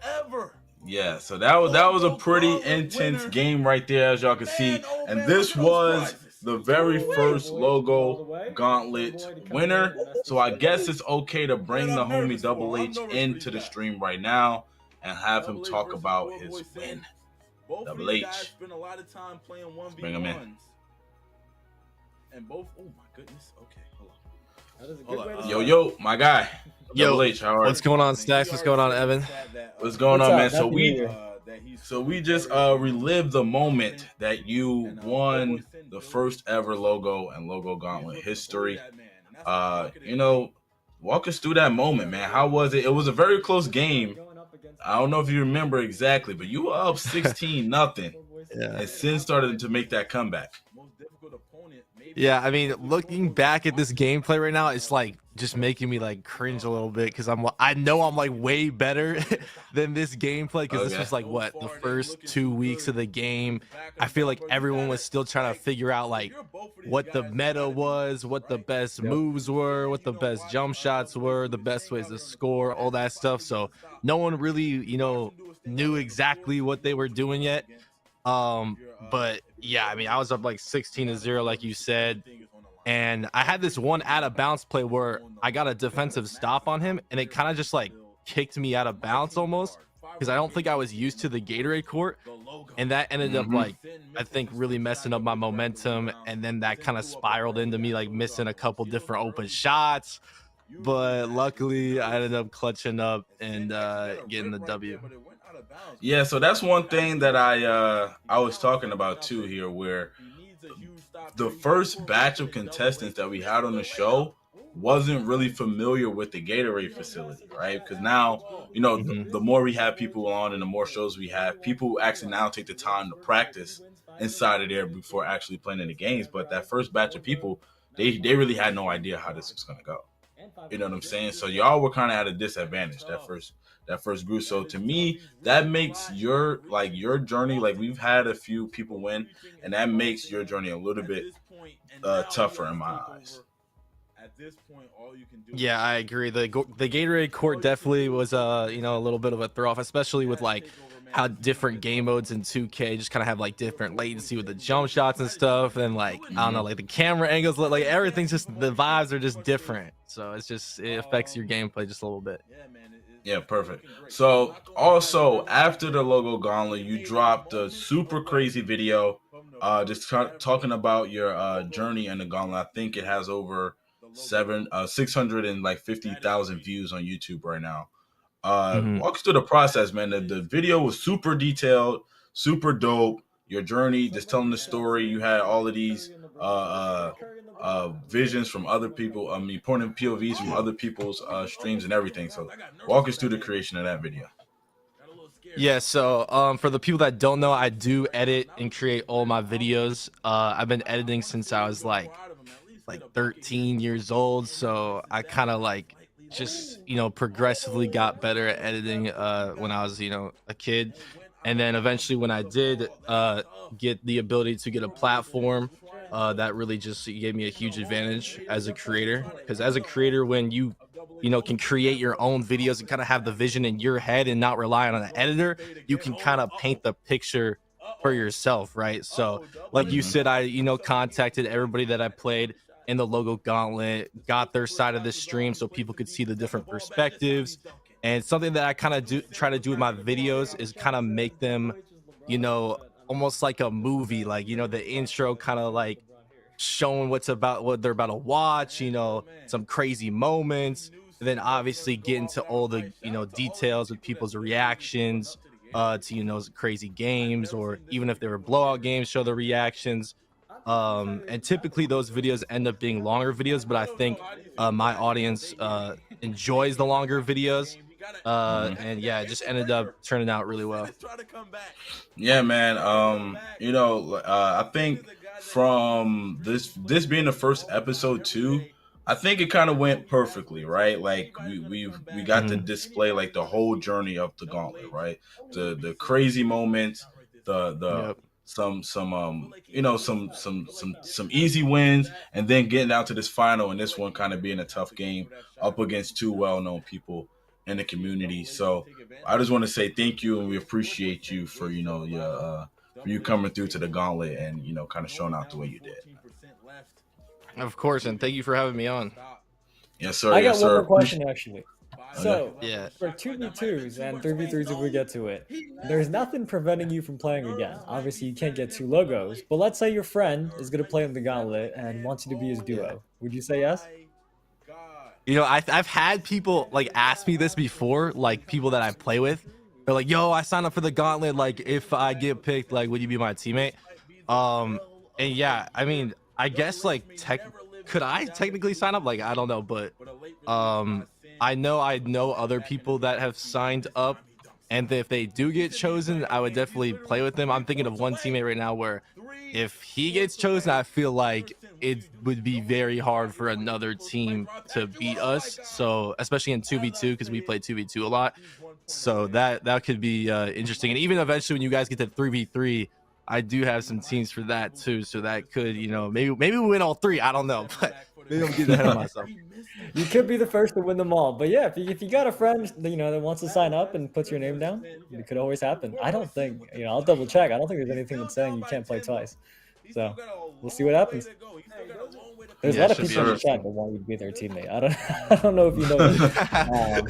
Ever. Yeah, so that was a pretty intense game right there, as y'all can see. And this was the very first logo Gauntlet winner. So I guess it's okay to bring the homie Double H into the stream right now and have him talk about his win. Double H. Spent a lot of time playing 1v1s. Bring him in. And both, oh my goodness. Okay, hold on. That is a good way to Yo, my guy. Yo, Double H, how are what's you? going on, Stacks? What's going on, Evan? What's going What's on, up? man? So Happy New Year. we just relived the moment that you won the first ever logo and logo Gauntlet history. You know, walk us through that moment, man. How was it? It was a very close game. I don't know if you remember exactly, but you were up 16-0. Yeah. And Sin started to make that comeback. Yeah, I mean, looking back at this gameplay right now, it's like just making me like cringe a little bit because I know I'm like way better than this gameplay because this was like what the first 2 weeks of the game. I feel like everyone was still trying to figure out like what the meta was, what the best moves were, what the best jump shots were, the best ways to score, all that stuff. So no one really, you know, knew exactly what they were doing yet. But yeah, I mean, I was up like 16-0, like you said, and I had this one out of bounds play where I got a defensive stop on him, and it kind of just like kicked me out of bounds almost because I don't think I was used to the Gatorade court, and that ended up like I think really messing up my momentum, and then that kind of spiraled into me like missing a couple different open shots. But luckily, I ended up clutching up and getting the W. Yeah, so that's one thing that I was talking about too here, where the first batch of contestants that we had on the show wasn't really familiar with the Gatorade facility, right? Because now, you know, the more we have people on and the more shows we have, people actually now take the time to practice inside of there before actually playing in the games. But that first batch of people, they really had no idea how this was going to go. You know what I'm saying? So y'all were kind of at a disadvantage that first group. So to me, that makes your journey, like we've had a few people win, and that makes your journey a little bit tougher in my eyes. Yeah, I agree. The Gatorade court definitely was you know, a little bit of a throw off, especially with like how different game modes in 2K just kind of have like different latency with the jump shots and stuff, and like I don't know, like the camera angles, like everything's just, the vibes are just different. So it's just, it affects your gameplay just a little bit. Yeah, perfect. So also after the logo Gauntlet, you dropped a super crazy video just talking about your journey in the Gauntlet. I think it has over 650,000 views on YouTube right now. Walk us through the process, man. The video was super detailed, super dope. Your journey, just telling the story. You had all of these visions from other people. I mean, point of POVs from other people's streams and everything. So walk us through the creation of that video. Yeah, so for the people that don't know, I do edit and create all my videos. I've been editing since I was like 13 years old, so I kind of like just, you know, progressively got better at editing when I was, you know, a kid. And then eventually when I did get the ability to get a platform, that really just gave me a huge advantage as a creator. Because as a creator, when you know, can create your own videos and kind of have the vision in your head and not rely on an editor, you can kind of paint the picture for yourself, right? So like you said, I, you know, contacted everybody that I played in the logo Gauntlet, got their side of the stream so people could see the different perspectives. And something that I kind of try to do with my videos is kind of make them, you know, almost like a movie, like, you know, the intro kind of like showing what they're about to watch, you know, some crazy moments, and then obviously get into all the, you know, details with people's reactions to, you know, crazy games, or even if they were blowout games, show the reactions. And typically those videos end up being longer videos, but I think my audience enjoys the longer videos And yeah, it just ended up turning out really well. Yeah, man. I think from this being the first episode too, I think it kind of went perfectly, right? Like we got to display like the whole journey of the Gauntlet, right? The crazy moments, the Yep. some easy wins, and then getting down to this final, and this one kind of being a tough game up against two well-known people in the community. So I just want to say thank you, and we appreciate you for for you coming through to the Gauntlet and kind of showing out the way you did. Of course, and thank you for having me on. Yes, sir. I Yes, got one sir. more question actually. So Yeah. for 2v2s and 3v3s if we get to it, there's nothing preventing you from playing again. Obviously you can't get two logos, but let's say your friend is going to play in the Gauntlet and wants you to be his duo. Would you say yes? You know, I've had people like ask me this before, like people that I play with. They're like, "Yo, I signed up for the Gauntlet. Like, if I get picked, like, would you be my teammate?" And yeah, I mean, I guess like could I technically sign up? Like, I don't know, but I know other people that have signed up, and if they do get chosen, I would definitely play with them. I'm thinking of one teammate right now where if he gets chosen, I feel like it would be very hard for another team to beat us. So especially in 2v2, because we play 2v2 a lot. So that could be interesting. And even eventually when you guys get to 3v3, I do have some teams for that too. So that could, maybe we win all three. I don't know, but maybe I'm getting ahead of myself. You could be the first to win them all. But yeah, if you got a friend, that wants to sign up and puts your name down, it could always happen. I don't think, I'll double check. I don't think there's anything that's saying you can't play twice. So we'll see what happens. There's a lot of people in the chat that want you to be their teammate. I don't know if you know that.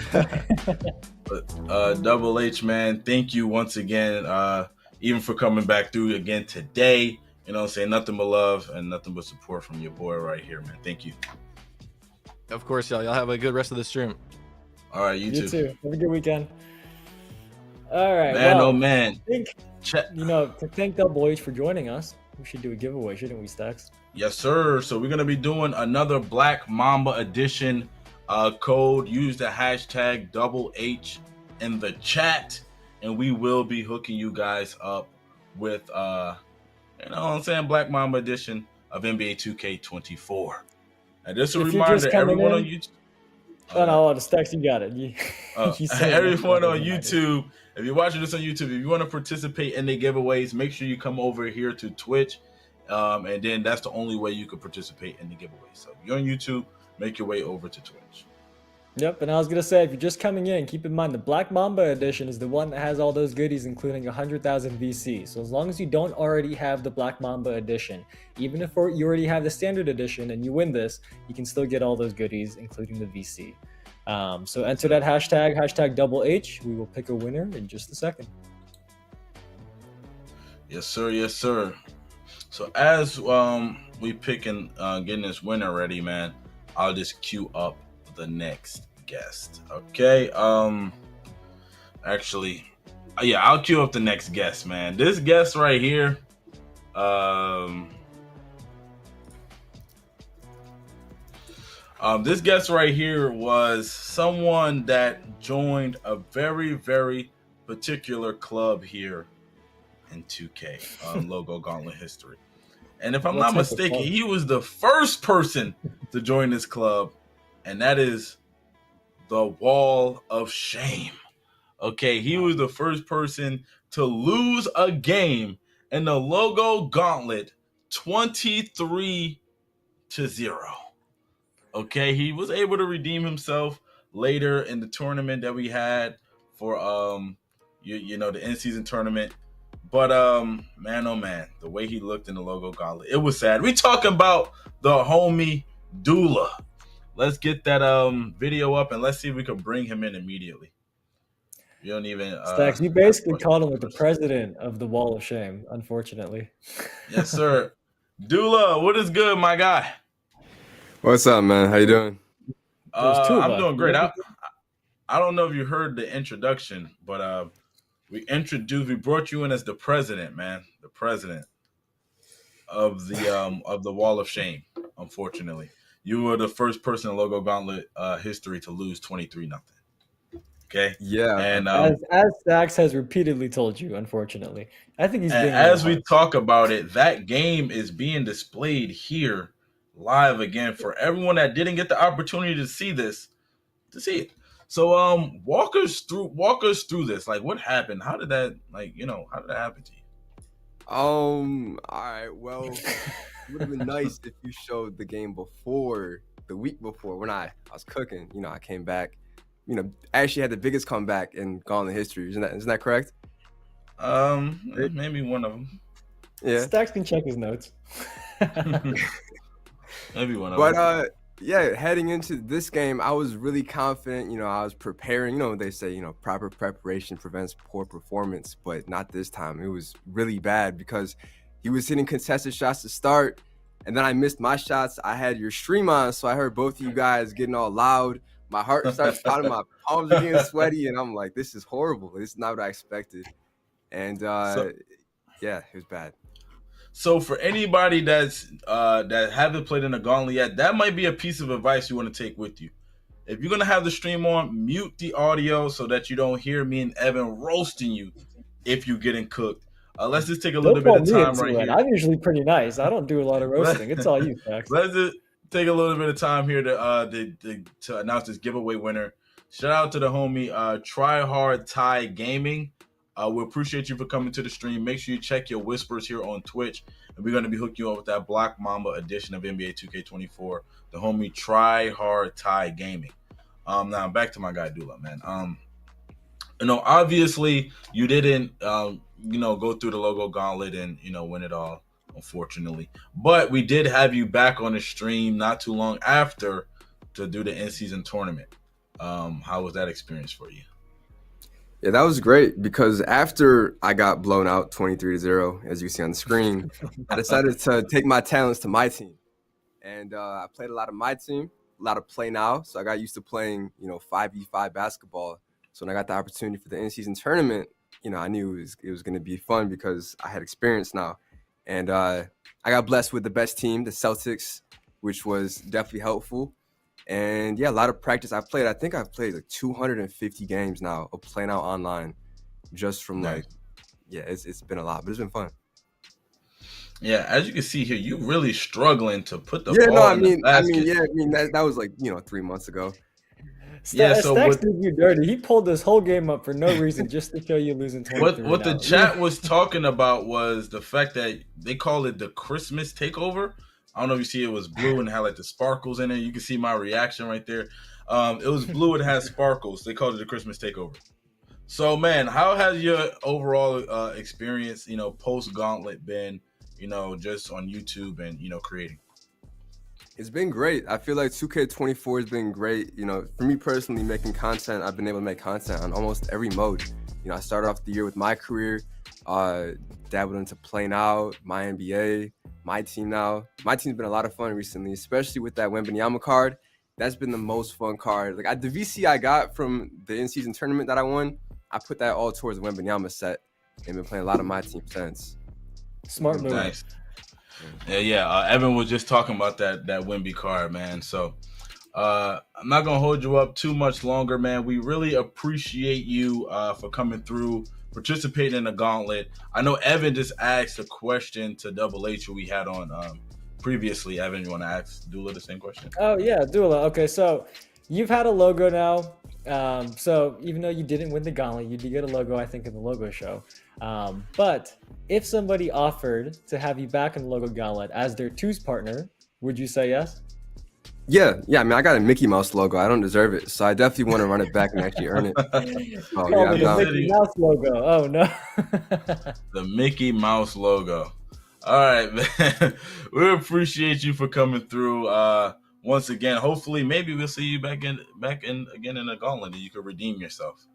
But Double H, man, thank you once again, even for coming back through again today. Saying nothing but love and nothing but support from your boy right here, man. Thank you. Of course, y'all have a good rest of the stream. All right, you too. Have a good weekend. All right, man. Oh man, to thank Double H for joining us, we should do a giveaway, shouldn't we, Stacks? Yes, sir. So we're gonna be doing another Black Mamba edition code. Use the hashtag Double H in the chat, and we will be hooking you guys up with Black Mamba edition of NBA 2K24. And just a reminder, everyone on YouTube. The Stacks, you got it. Everyone on YouTube, if you're watching this on YouTube, if you want to participate in the giveaways, make sure you come over here to Twitch. And then that's the only way you can participate in the giveaway. So if you're on YouTube, make your way over to Twitch. Yep, and I was going to say, if you're just coming in, keep in mind the Black Mamba edition is the one that has all those goodies, including 100,000 VC. So as long as you don't already have the Black Mamba edition, even if you already have the standard edition and you win this, you can still get all those goodies, including the VC. So enter that hashtag Double H. We will pick a winner in just a second. Yes, sir. Yes, sir. So as we picking getting this winner ready, man, I'll just queue up the next guest. Okay. Actually, I'll queue up the next guest, man. This guest right here, this guest right here was someone that joined a very, very particular club here in 2K Logo Gauntlet history. And if I'm not mistaken, he was the first person to join this club, and that is the Wall of Shame. Okay, he was the first person to lose a game in the Logo Gauntlet 23-0. Okay, he was able to redeem himself later in the tournament that we had for the in-season tournament. But man, oh man, the way he looked in the Logo Gauntlet, it was sad. We talking about the homie Doula. Let's get that video up and let's see if we can bring him in immediately. You don't even Stacks, you basically called him like the president of the Wall of Shame, unfortunately. Yes, sir. Doula, what is good, my guy? What's up, man? How you doing? I'm doing great. I don't know if you heard the introduction, but we brought you in as the president, man. The president of the Wall of Shame, unfortunately. You were the first person in Logo Gauntlet history to lose 23-0. Okay. Yeah. And As Stacks has repeatedly told you, unfortunately. I think he's and being as we harsh. talk about it, that game is being displayed here live again for everyone that didn't get the opportunity to see this, to see it. So walk us through this. Like, what happened? How did that, how did that happen to you? All right. Well, it would have been nice if you showed the game before, the week before, when I was cooking. You know, I came back. You know, I actually had the biggest comeback in Gauntlet history. Isn't that correct? Maybe one of them. Yeah. Stacks can check his notes. Maybe one of But them. yeah, heading into this game, I was really confident. You know, I was preparing. You know, they say, you know, proper preparation prevents poor performance, but not this time. It was really bad because he was hitting contested shots to start, and then I missed my shots. I had your stream on, so I heard both of you guys getting all loud. My heart starts pounding, my palms are getting sweaty, and I'm like, this is horrible. This is not what I expected. And yeah, it was bad. So for anybody that haven't played in a Gauntlet yet, that might be a piece of advice you want to take with you. If you're gonna have the stream on, mute the audio so that you don't hear me and Evan roasting you if you're getting cooked. Let's just take a little bit of time right here. I'm usually pretty nice. I don't do a lot of roasting. It's all you, Stacks. Let's just take a little bit of time here to announce this giveaway winner. Shout out to the homie Try Hard Tie Gaming. We appreciate you for coming to the stream. Make sure you check your whispers here on Twitch. And we're going to be hooking you up with that Black Mamba edition of NBA 2K24. The homie Try Hard Tie Gaming. Now back to my guy Doula, man. Obviously you didn't go through the logo gauntlet and win it all, unfortunately. But we did have you back on the stream not too long after to do the in-season tournament. How was that experience for you? Yeah, that was great because after I got blown out 23-0, as you see on the screen, I decided to take my talents to MyTEAM. And I played a lot of MyTEAM, a lot of play now. So I got used to playing, 5v5 basketball. So when I got the opportunity for the in-season tournament, I knew it was going to be fun because I had experience now. And I got blessed with the best team, the Celtics, which was definitely helpful. And yeah, a lot of practice. I think I've played like 250 games now of playing out online, just from it's been a lot, but it's been fun. Yeah, as you can see here, you really struggling to put the ball in the basket. That was like 3 months ago. Stacks did you dirty. He pulled this whole game up for no reason, just to show you losing 23. What the chat was talking about was the fact that they call it the Christmas takeover. I don't know if you see it was blue and had like the sparkles in it. You can see my reaction right there. It was blue and had sparkles. They called it the Christmas takeover. So, man, how has your overall experience, post Gauntlet been, just on YouTube and, creating? It's been great. I feel like 2K24 has been great. For me personally, making content, I've been able to make content on almost every mode. I started off the year with my career, dabbled into playing out, my NBA, MyTEAM now. MyTEAM's been a lot of fun recently, especially with that Wembanyama card. That's been the most fun card. Like the VC I got from the in-season tournament that I won, I put that all towards the Wembanyama set and been playing a lot of MyTEAM since. Smart move. Nice. Yeah. Evan was just talking about that Wemby card, man. So I'm not gonna hold you up too much longer, man. We really appreciate you for coming through, participating in the Gauntlet. I know Evan just asked a question to Double H, who we had on previously. Evan, you want to ask Doula the same question? Oh yeah, Doula. Okay, so you've had a logo now. So even though you didn't win the Gauntlet, you did get a logo, I think, in the logo show. But if somebody offered to have you back in the logo Gauntlet as their twos partner, would you say yes? Yeah. I mean, I got a Mickey Mouse logo. I don't deserve it, so I definitely want to run it back and actually earn it. The Mickey Mouse logo. Oh no. The Mickey Mouse logo. All right, man. We appreciate you for coming through. Once again, hopefully, maybe we'll see you back in again in the Gauntlet, and you can redeem yourself.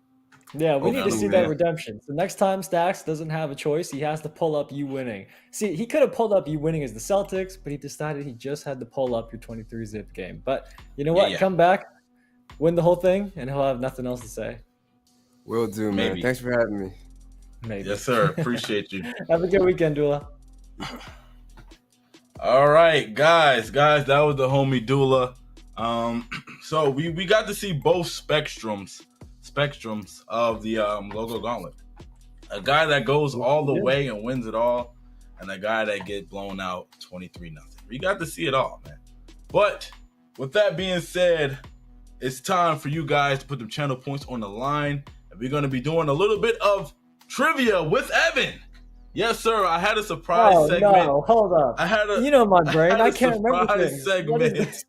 Yeah, we need to see that redemption. So next time Stacks doesn't have a choice, he has to pull up you winning. See, he could have pulled up you winning as the Celtics, but he decided he just had to pull up your 23-zip game. But you know what? Yeah. Come back, win the whole thing, and he'll have nothing else to say. Will do, man. Maybe. Thanks for having me. Maybe. Yes, sir. Appreciate you. Have a good weekend, Doula. All right, guys, that was the homie Doula. So we got to see both spectrums spectrums of the logo gauntlet. A guy that goes all the way and wins it all, and a guy that get blown out 23-0. We got to see it all, man. But with that being said, it's time for you guys to put them channel points on the line, and we're going to be doing a little bit of trivia with Evan. Yes, sir. I had a surprise segment. No, hold up. I had a, you know my brain. I can't remember things. Segment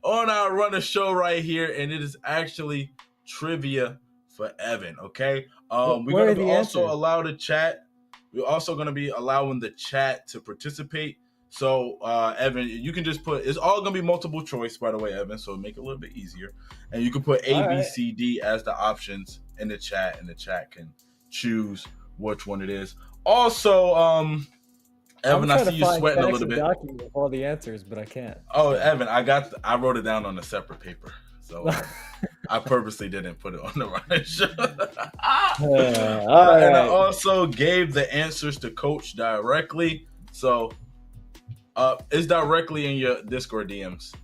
on our Runner show right here, and it is actually trivia for Evan. Okay. We're going to also allow the chat. We're also going to be allowing the chat to participate. So, Evan, you can just put, it's all going to be multiple choice, by the way, Evan, so make it a little bit easier. And you can put A, B, C, D as the options in the chat, and the chat can choose which one it is. Also, Evan, I see you sweating a little bit. With all the answers, but I can't. Oh, Evan, I wrote it down on a separate paper. So I purposely didn't put it on the right show. And I also gave the answers to Coach directly. So it's directly in your Discord DMs.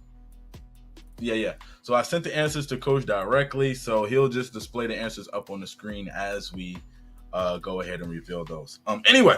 Yeah. So I sent the answers to Coach directly. So he'll just display the answers up on the screen as we go ahead and reveal those. Anyway.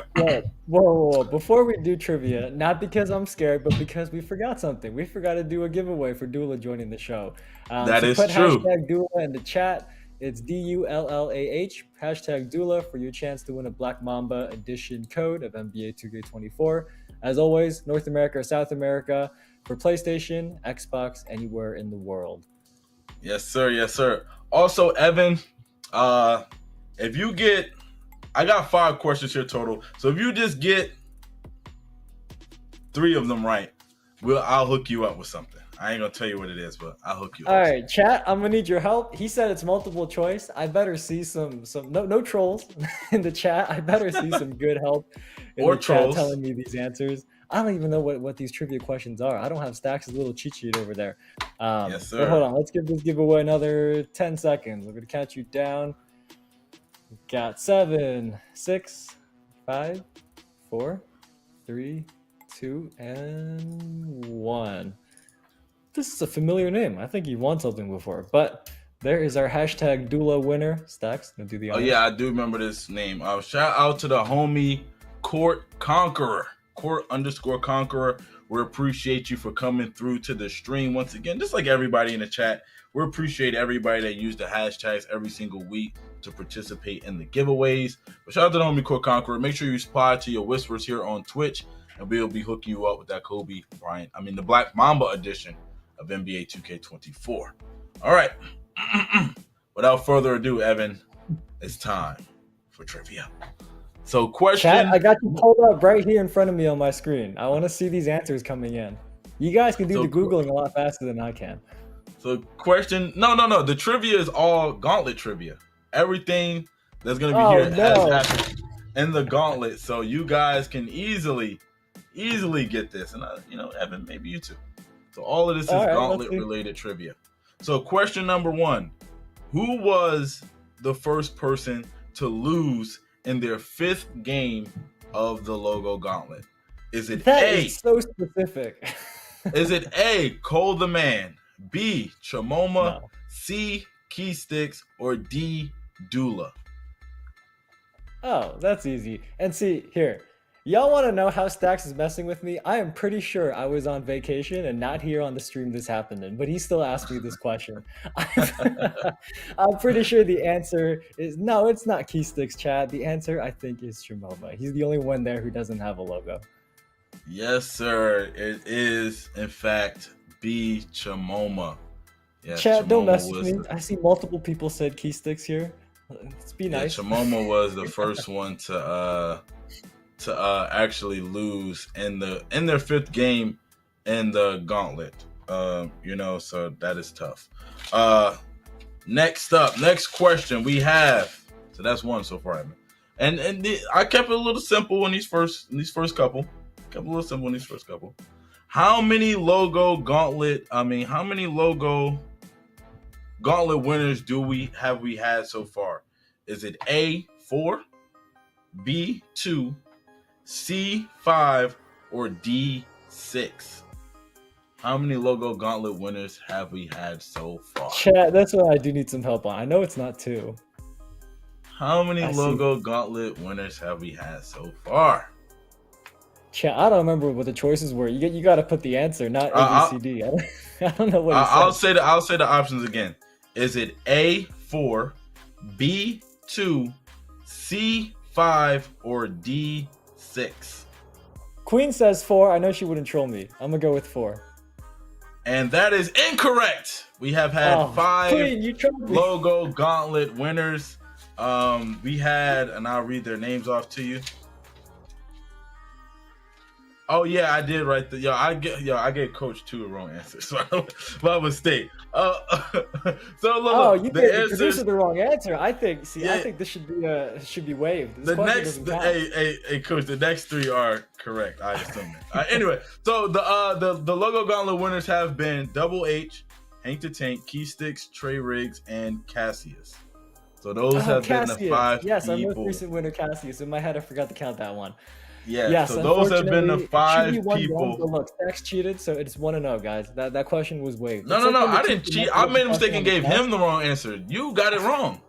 Whoa. Before we do trivia, not because I'm scared, but because we forgot something. We forgot to do a giveaway for Doula joining the show. That is true. Hashtag Doula in the chat. It's DULLAH, hashtag Doula for your chance to win a Black Mamba edition code of NBA 2K24. As always, North America or South America for PlayStation, Xbox, anywhere in the world. Yes, sir. Yes, sir. Also, Evan, if you get, I got 5 questions here total. So if you just get 3 of them right, I'll hook you up with something. I ain't gonna tell you what it is, but I'll hook you up. All right, chat, I'm gonna need your help. He said it's multiple choice. I better see some no trolls in the chat. I better see some good help in the chat telling me these answers. I don't even know what these trivia questions are. I don't have Stacks' little cheat sheet over there. Yes, sir. But hold on, let's give this giveaway another 10 seconds. We're gonna count you down. We've got 7, 6, 5, 4, 3, 2, and 1. This is a familiar name. I think you won something before, but there is our hashtag Doula winner. Stacks, gonna do the honors. Oh yeah, I do remember this name. Shout out to the homie Court Conqueror, Court_Conqueror. We appreciate you for coming through to the stream once again. Just like everybody in the chat, we appreciate everybody that used the hashtags every single week to participate in the giveaways. But shout out to the homie Court Conqueror. Make sure you reply to your whispers here on Twitch, and we'll be hooking you up with that the Black Mamba edition of NBA 2K24. All right. Without further ado, Evan, it's time for trivia. So question. Chat, I got you pulled up right here in front of me on my screen. I want to see these answers coming in. You guys can do the Googling a lot faster than I can. So question. No. The trivia is all Gauntlet trivia. Everything that's going to be here has happened in the Gauntlet. So you guys can easily get this. And, Evan, maybe you too. So all of this is Gauntlet-related trivia. So question number 1. Who was the first person to lose in their 5th game of the logo Gauntlet? Is it that is so specific. Is it A, Cole the Man, B, Chimoma, C, Key Sticks, or D, Doula? Oh, that's easy. And see, here. Y'all want to know how Stacks is messing with me? I am pretty sure I was on vacation and not here on the stream this happened in, but he still asked me this question. I'm pretty sure the answer is no, it's not Key Sticks, Chad. The answer, I think, is Chimoma. He's the only one there who doesn't have a logo. Yes, sir. It is, in fact, B, Chimoma. Yes, Chad, don't mess with me. I see multiple people said Key Sticks here. Let's be nice. Chimoma was the first one to actually lose in their 5th game in the Gauntlet. So that is tough. Next question we have. So that's 1 so far, and I kept it a little simple in these first couple. How many logo Gauntlet winners have we had so far? Is it A, 4, B, 2, C, 5, or D, 6? How many logo gauntlet winners have we had so far? Chat, that's what I do need some help on. I know it's not 2. How many I see. logo gauntlet winners have we had so far? Chat, I don't remember what the choices were. You got to put the answer, not ABCD. I don't know what he said. I'll say the options again. Is it A4, B2, C5, or D6? Queen says 4. I know she wouldn't troll me. I'm gonna go with 4. And that is incorrect. We have had 5 Queen, you trolled me. logo gauntlet winners. We had, and I'll read their names off to you. Oh yeah, I did write the. I gave Coach 2 a wrong answer, so my mistake. So look, You the gave the answers. producer the wrong answer. I think. See, Yeah. I think this should be waived. This The question next, doesn't count. hey, Coach, the next 3 are correct. I assume. Anyway, so the logo gauntlet winners have been Double H, Hank the Tank, Key Sticks, Trey Riggs, and Cassius. So those have been the 5 Yes, our people. most recent winner, Cassius. In my head, I forgot to count that one. Yeah, Yes, so those have been the unfortunately, it 5 should be 1-1, people. but look, Stacks cheated, so it's 1-0, guys. That question was waived. No, It's like when I the didn't team cheat. messes I up made a the mistake question and on gave the test. him the wrong answer. You got it wrong.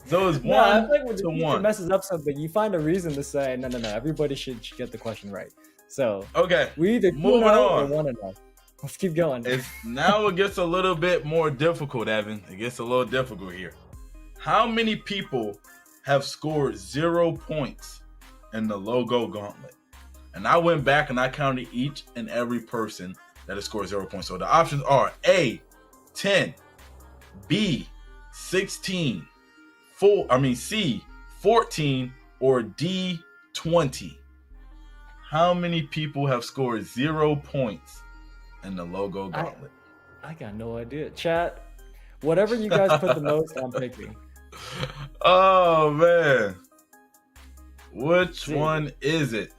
So it's No, I 1 think when the to teacher 1. messes up something, you find a reason to say, no, everybody should get the question right. So Okay, we either moving 2-0 on. or 1-0. Let's keep going. Now it gets a little bit more difficult, Evan. It gets a little difficult here. How many people have scored 0 points in the logo gauntlet? And I went back and I counted each and every person that has scored 0 points. So the options are A, 10, B, 16, C, 14, or D, 20. How many people have scored 0 points in the logo gauntlet? I got no idea. Chat, whatever you guys put the most, I'm picking. Oh man, which one is it?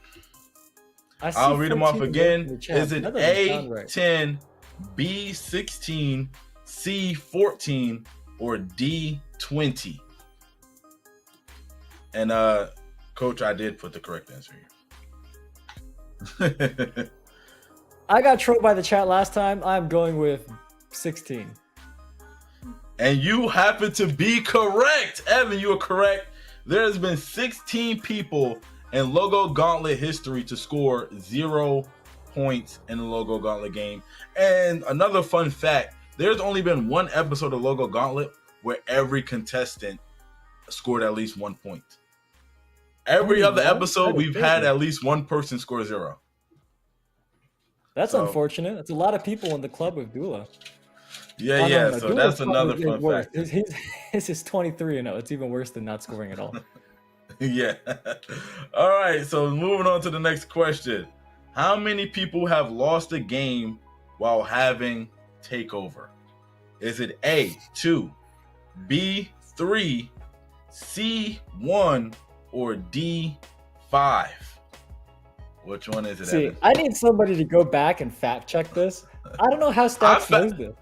I'll read them off again. Is it A, 10, B, 16, C, 14, or D, 20? And Coach, I did put the correct answer here. I got trolled by the chat last time. I'm going with 16. And you happen to be correct. Evan, you are correct. There has been 16 people in Logo Gauntlet history to score 0 points in the Logo Gauntlet game. And another fun fact, there's only been 1 episode of Logo Gauntlet where every contestant scored at least 1 point. Every other episode, we've had at least 1 person score 0. That's unfortunate. That's a lot of people in the club with Doula. Yeah. So that's another fun fact. His is 23-0. It's even worse than not scoring at all. Yeah. All right. So moving on to the next question. How many people have lost a game while having takeover? Is it A, 2, B, 3, C, 1, or D, 5? Which one is it? See, Evan? I need somebody to go back and fact check this. I don't know how Stacks knows this.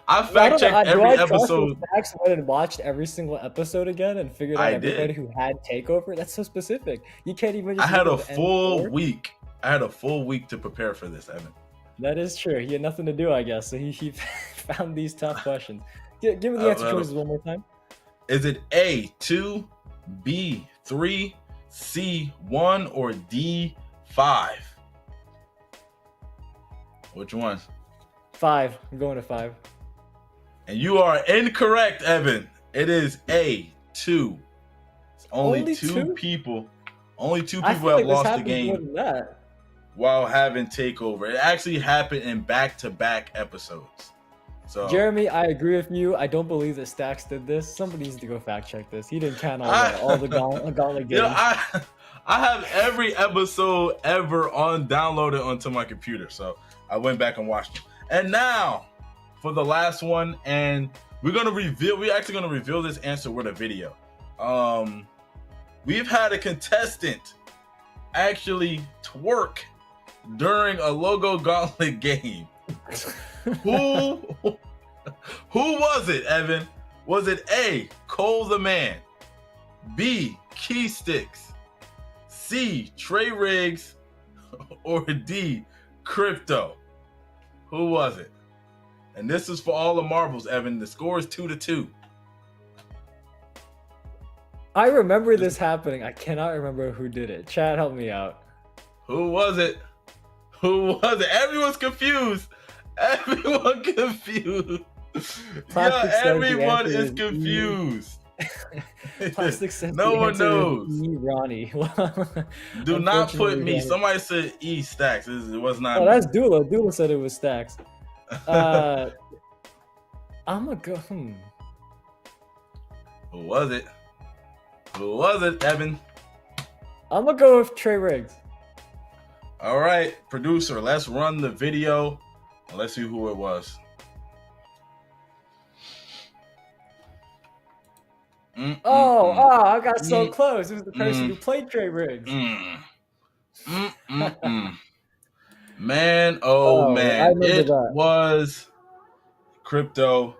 I fact checked every episode. Stacks went and watched every single episode again and figured out everybody who had takeover. That's so specific. You can't even. Just I had a full week. I had a full week to prepare for this, Evan. That is true. He had nothing to do, I guess. So he found these tough questions. Give me the answer choices one more time. Is it A, 2, B, 3, C, 1, or D, 5? Which one? 5. I'm going to 5. And you are incorrect, Evan. It is A, 2. It's only two people. Only 2 people have lost the game while having takeover. It actually happened in back-to-back episoves. So Jeremy, I agree with you. I don't believe that Stacks did this. Somebody needs to go fact check this. He didn't count all the Gauntlet games. I have every episode ever downloaded onto my computer, so I went back and watched them. And now for the last one, and we're actually gonna reveal this answer with a video. We've had a contestant actually twerk during a Logo Gauntlet game. Who was it, Evan? Was it A, Cole the Man, B, Key Sticks, C, Trey Riggs, or D, Crypto? Who was it? And this is for all the marbles, Evan. The score is 2-2. I remember this happening. I cannot remember who did it. Chat, help me out. Who was it? Who was it? Everyone's confused. Everyone confused. Plastic says the everyone answer is confused. Plastic says no the one answer knows. is E, Ronnie. Do not put Unfortunately, me. Ronnie. Somebody said E Stacks. It was not Oh, me. that's Doula. Doula said it was Stacks. I'm gonna go. Who was it? Who was it, Evan? I'm gonna go with Trey Riggs. All right, producer, let's run the video. Let's see who it was. I got so close. It was the person who played Trey Riggs. Man, oh man, it that. was Crypto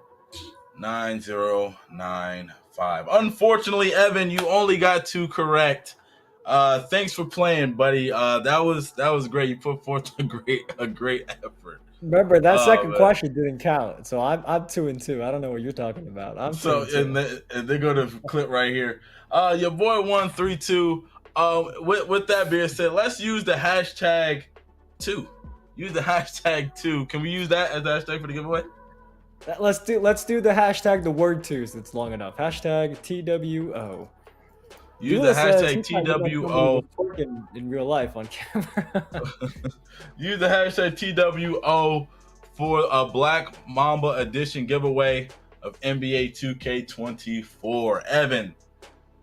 9095. Unfortunately, Evan, you only got 2 correct. Thanks for playing, buddy. That was great. You put forth a great effort. Remember that second question didn't count, so I'm 2-2. I don't know what you're talking about. I'm so 2-2. and they go to clip right here. Your boy won 3-2. With that being said, let's use the hashtag 2. Use the hashtag 2. Can we use that as the hashtag for the giveaway? Let's do the hashtag the word 2s. It's long enough. Hashtag TWO. Use the hashtag TWO in real life on camera. Use the hashtag TWO for a Black Mamba edition giveaway of NBA 2K24. Evan,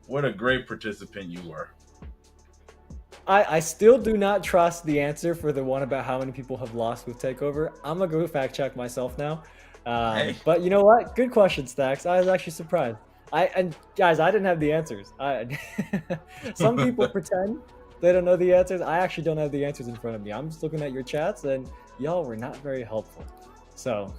what a great participant you were. I still do not trust the answer for the one about how many people have lost with Takeover. I'm gonna go fact check myself now. But you know what? Good question, Stacks. I was actually surprised. Guys, I didn't have the answers. Some people pretend they don't know the answers. I actually don't have the answers in front of me. I'm just looking at your chats, and y'all were not very helpful. So,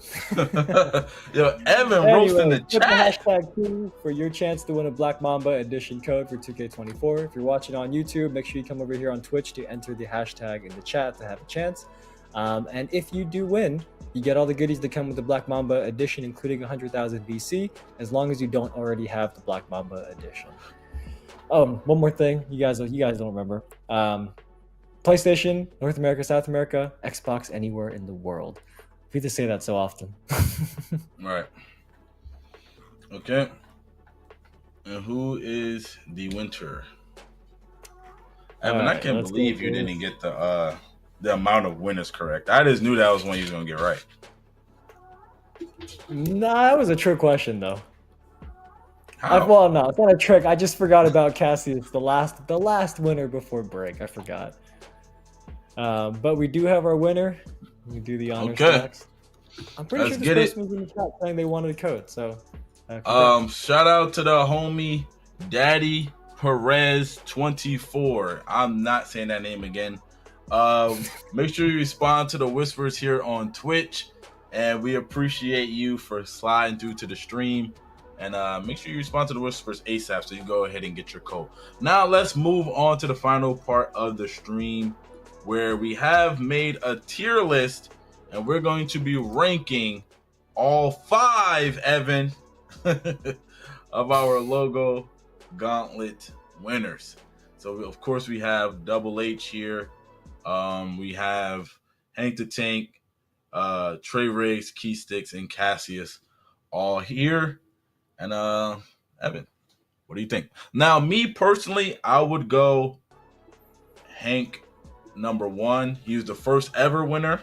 yo, Evan roasting the put chat. The hashtag 2 for your chance to win a Black Mamba edition code for 2K24. If you're watching on YouTube, make sure you come over here on Twitch to enter the hashtag in the chat to have a chance. And if you do win, you get all the goodies that come with the Black Mamba edition, including 100,000 VC, as long as you don't already have the Black Mamba edition. One more thing, you guys don't remember. PlayStation, North America, South America, Xbox anywhere in the world. We have to say that so often. Right. Okay. And who is the winner? Evan, Right, I can't believe you didn't get the amount of winners correct. I just knew that was one you was gonna get right. Nah, that was a trick question though. How? Well, no, it's not a trick. I just forgot about Cassius, the last winner before break. I forgot. But we do have our winner. We do the honor stacks. I'm pretty sure this person was in the chat saying they wanted a code. So, shout out to the homie Daddy Perez 24. I'm not saying that name again. Make sure you respond to the whispers here on Twitch, and we appreciate you for sliding through to the stream. And make sure you respond to the whispers ASAP so you go ahead and get your code. Now let's move on to the final part of the stream, where we have made a tier list, and we're going to be ranking all 5, Evan, of our logo Gauntlet winners. So of course we have Double H here. We have Hank the Tank, Trey Riggs, Key Sticks, and Cassius all here. And Evan, what do you think? Now, me personally, I would go Hank number 1. He was the first ever winner.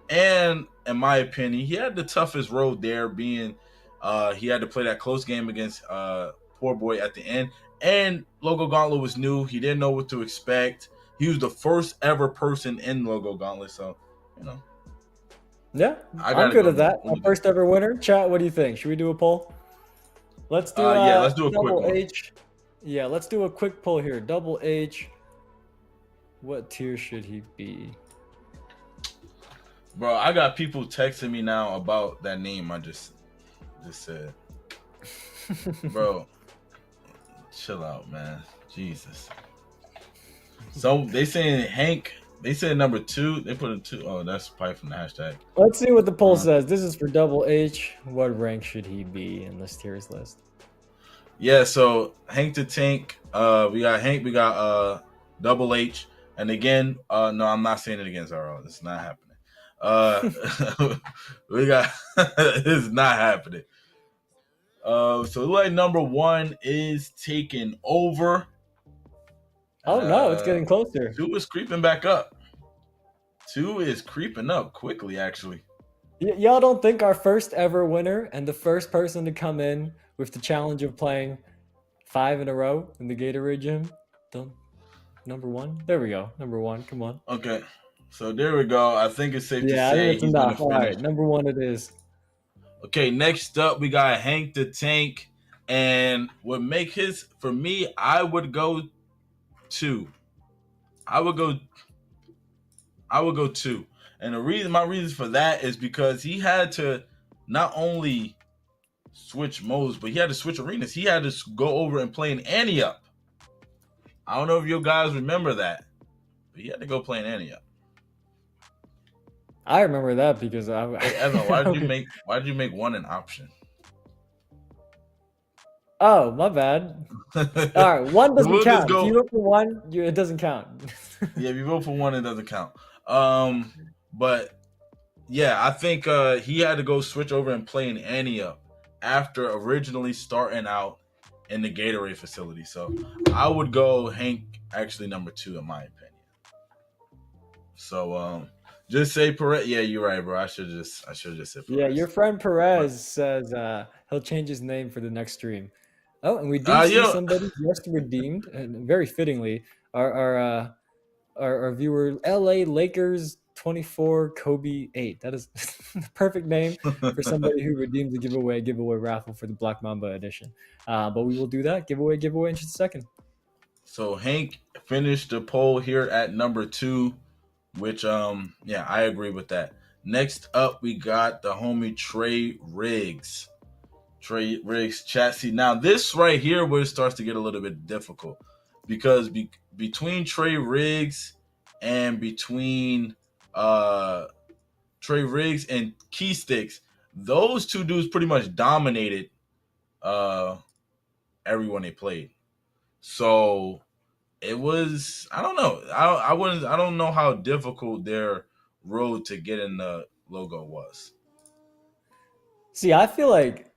And in my opinion, he had the toughest road there, being he had to play that close game against Poor Boy at the end. And Logo Gauntlet was new. He didn't know what to expect. He was the first ever person in Logo Gauntlet. So, you know. Yeah, I'm good at that. My first ever winner. Chat, what do you think? Should we do a poll? Let's do let's do a quick Double one. H. Yeah, let's do a quick poll here. Double H. What tier should he be? Bro, I got people texting me now about that name I just said. Bro, chill out, man. Jesus. So they saying Hank They said number 2. They put a 2. Oh, that's probably from the hashtag. Let's see what the poll says. This is for Double H. What rank should he be in this tiers list? Yeah, so Hank the Tank. We got Hank. We got Double H. And again, no, I'm not saying it again, Zaro. This is not happening. We got this is not happening. So like number 1 is taken over. Oh no, it's getting closer. 2 is creeping back up. 2 is creeping up quickly, actually. Y'all don't think our first ever winner and the first person to come in with the challenge of playing 5 in a row in the Gatorade gym? Number 1? There we go. Number 1. Come on. Okay. So there we go. I think it's safe to Yeah, I say think it's he's gonna enough. All finish. right, number 1 it is. Okay, next up we got Hank the Tank. And what make his for me, I would go 2. I would go 2. And my reason for that is because he had to not only switch modes, but he had to switch arenas. He had to go over and play an Annie Up. I don't know if you guys remember that, but he had to go play an Annie Up. I remember that because Hey, Evan, why did you make 1 an option? Oh, my bad. All right, 1 doesn't We'll just count. go- If you vote for 1, it doesn't count. Yeah, if you vote for 1, it doesn't count. But yeah, I think he had to go switch over and play an Annie Up after originally starting out in the Gatorade facility. So I would go Hank actually number 2 in my opinion. So just say Perez. Yeah, you're right, bro. I should just said Perez. Yeah, your friend Perez says he'll change his name for the next stream. Oh, and we do see somebody just redeemed, and very fittingly, our viewer LA Lakers 24 Kobe 8. That is the perfect name for somebody who redeemed the giveaway raffle for the Black Mamba edition. But we will do that giveaway in just a second. So Hank finished the poll here at number 2, which yeah, I agree with that. Next up, we got the homie Trey Riggs. Trey Riggs chassis. Now this right here where it starts to get a little bit difficult because between Trey Riggs and between Trey Riggs and Key Sticks, those 2 dudes pretty much dominated everyone they played. So it was, I don't know. I don't know how difficult their road to getting the logo was. See, I feel like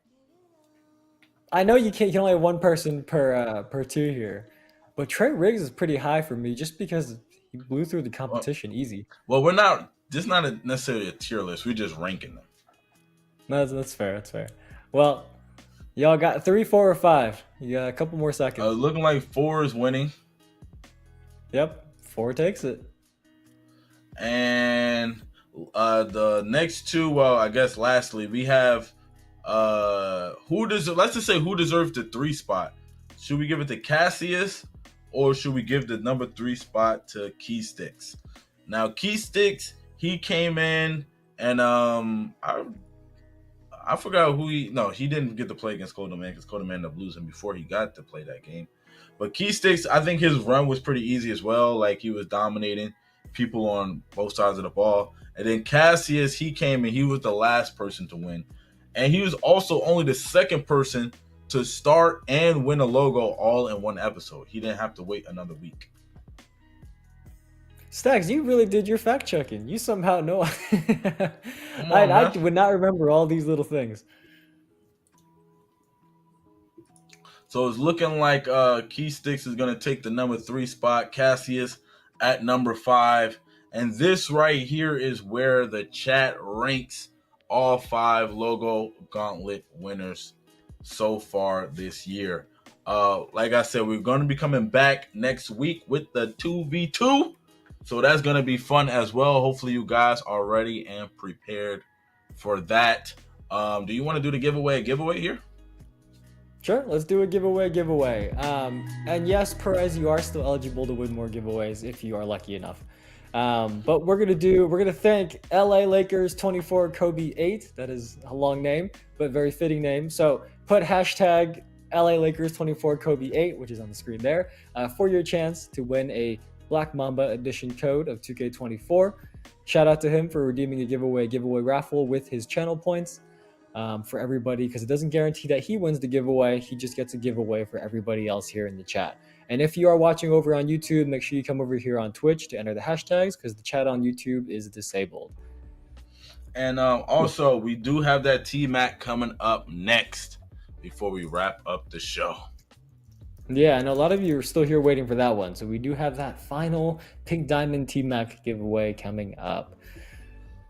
I know you can only have 1 person per 2 here, but Trey Riggs is pretty high for me just because he blew through the competition easy. Well, we're not. This is not necessarily a tier list. We're just ranking them. No, that's fair. That's fair. Well, y'all got 3, 4, or 5. You got a couple more seconds. Looking like 4 is winning. Yep, 4 takes it. And the next 2, well, I guess lastly, we have let's just say who deserves the 3 spot. Should we give it to Cassius or should we give the number 3 spot to Key Sticks? Now, Key Sticks, he came in and I forgot who he didn't get to play against Cold Man because Cold Man ended up losing before he got to play that game. But Key Sticks, I think his run was pretty easy as well. Like he was dominating people on both sides of the ball. And then Cassius, he came and he was the last person to win. And he was also only the second person to start and win a logo all in 1 episode. He didn't have to wait another week. Stacks, you really did your fact checking. You somehow know. I would not remember all these little things. So it's looking like Key Sticks is going to take the number 3 spot. Cassius at number 5. And this right here is where the chat ranks all 5 logo Gauntlet winners so far this year. Like I said, we're going to be coming back next week with the 2v2. So that's going to be fun as well. Hopefully you guys are ready and prepared for that. Do you want to do the giveaway here? Sure, let's do a giveaway. And yes, Perez, you are still eligible to win more giveaways if you are lucky enough. But we're gonna thank LA Lakers 24 Kobe 8. That is a long name, but very fitting name. So put hashtag LA Lakers 24 Kobe 8, which is on the screen there, for your chance to win a Black Mamba edition code of 2K24. Shout out to him for redeeming a giveaway raffle with his channel points for everybody, because it doesn't guarantee that he wins the giveaway. He just gets a giveaway for everybody else here in the chat. And if you are watching over on YouTube, make sure you come over here on Twitch to enter the hashtags, because the chat on YouTube is disabled. And also, we do have that T-Mac coming up next before we wrap up the show. Yeah, and a lot of you are still here waiting for that one. So we do have that final Pink Diamond T-Mac giveaway coming up.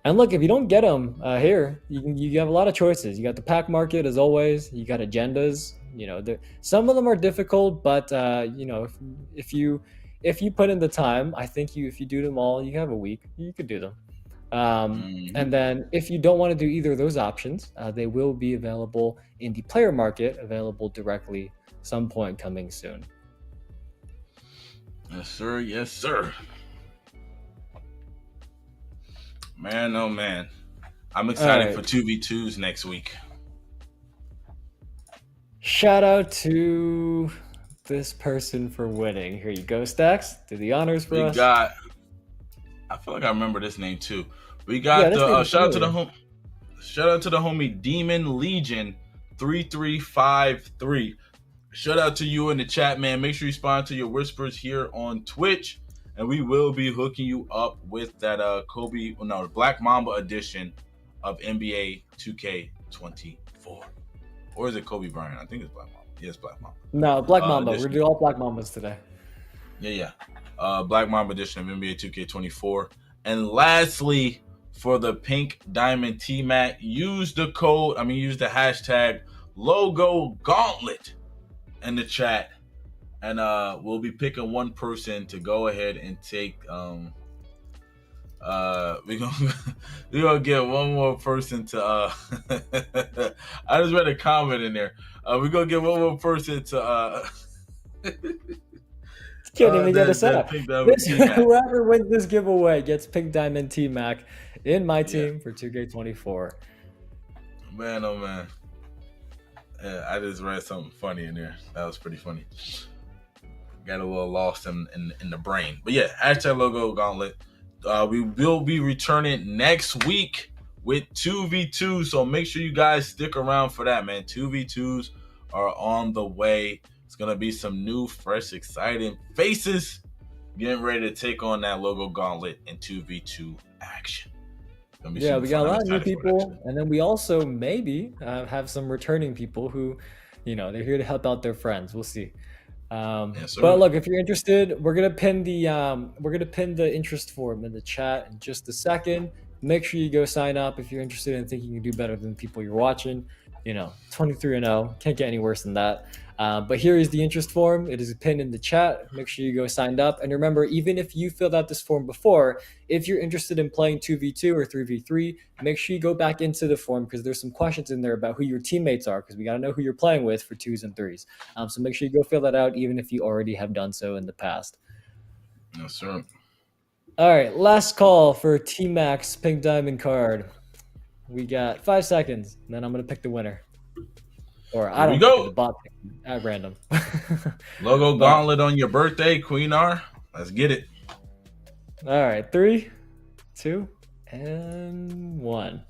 And look, if you don't get them here, you have a lot of choices. You got the pack market, as always. You got agendas. You know, some of them are difficult, but you know, if you put in the time, I think if you do them all, you have a week. You could do them. And then if you don't want to do either of those options, they will be available in the player market, available directly some point coming soon. Yes, sir. Yes, sir. Man, oh man. I'm excited for 2v2s next week. Shout out to this person for winning. Here you go, Stacks. Do the honors for us. I feel like I remember this name too. We got shout out to the homie Demon Legion 3353. Shout out to you in the chat, man. Make sure you sponsor your whispers here on Twitch, and we will be hooking you up with that Black Mamba edition of NBA 2K24. Or is it Kobe Bryant? I think it's Black Mamba. Yes, Black Mamba. No, Black Mamba. We're doing all Black Mambas today. Yeah. Black Mamba edition of NBA 2K24. And lastly, for the Pink Diamond T-Mac, use the hashtag logo Gauntlet in the chat, and we'll be picking one person to go ahead and take we're gonna get one more person to I just read a comment in there. We're gonna get one more person to can't even get us up. Whoever wins this giveaway gets Pink Diamond T-Mac in MyTEAM for 2K24. Man, oh man. Yeah, I just read something funny in there. That was pretty funny. Got a little lost in the brain. But yeah, hashtag logo Gauntlet. We will be returning next week with 2v2. So make sure you guys stick around for that, man. 2v2s are on the way. It's going to be some new, fresh, exciting faces getting ready to take on that logo Gauntlet in 2v2 action. Yeah, we got a lot of new people, and then we also maybe have some returning people who, you know, they're here to help out their friends. We'll see. But look, if you're interested, we're gonna pin the interest form in the chat in just a second. Make sure you go sign up if you're interested in thinking you can do better than the people you're watching. You know, 23-0, can't get any worse than that. But here is the interest form. It is pinned in the chat. Make sure you go signed up. And remember, even if you filled out this form before, if you're interested in playing 2v2 or 3v3, make sure you go back into the form, because there's some questions in there about who your teammates are, because we got to know who you're playing with for 2s and 3s. So make sure you go fill that out, even if you already have done so in the past. Yes, sir. All right, last call for T-Mac's Pink Diamond card. We got 5 seconds, and then I'm going to pick the winner. Or I don't know, the bot at random. Logo Gauntlet on your birthday, Queen R. Let's get it. All right, 3, 2, and 1.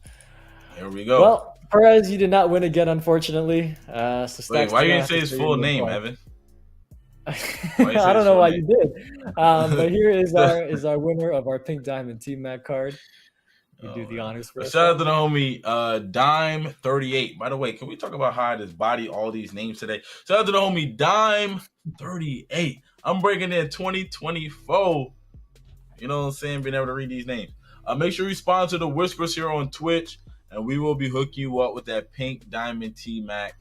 Here we go. Well, Perez, you did not win again, unfortunately. Wait, why you didn't say his full name, Evan? I don't know why you did. But here is our winner of our Pink Diamond T-Mac card. You do the honors for us. Shout out to the homie Dime38. By the way, can we talk about how I just body all these names today? Shout out to the homie Dime38. I'm breaking in 2024. You know what I'm saying? Being able to read these names. Make sure you sponsor the Whispers here on Twitch, and we will be hooking you up with that Pink Diamond T-Mac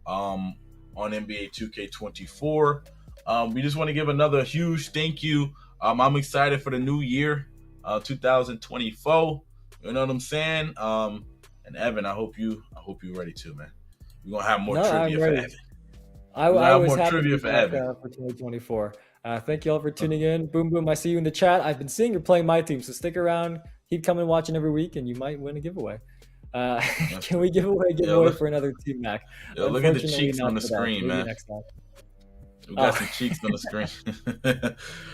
on NBA 2K24. We just want to give another huge thank you. I'm excited for the new year, 2024. You know what I'm saying? And Evan, I hope you ready too, man. We're gonna have more trivia for Evan. I was happy trivia for Evan for 2024. Thank you all for tuning in. Boom Boom, I see you in the chat. I've been seeing you're playing MyTEAM, so stick around. Keep coming watching every week, and you might win a giveaway. Can we give away a giveaway for another T-Mac? Look at the cheeks on the screen, man. We got some cheeks on the screen.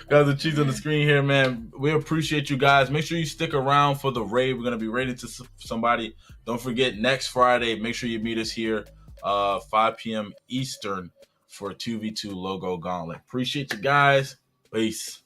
Got the cheeks on the screen here, man. We appreciate you guys. Make sure you stick around for the raid. We're gonna be raiding to somebody. Don't forget, next Friday, make sure you meet us here, 5 p.m. Eastern for 2v2 logo gauntlet. Appreciate you guys. Peace.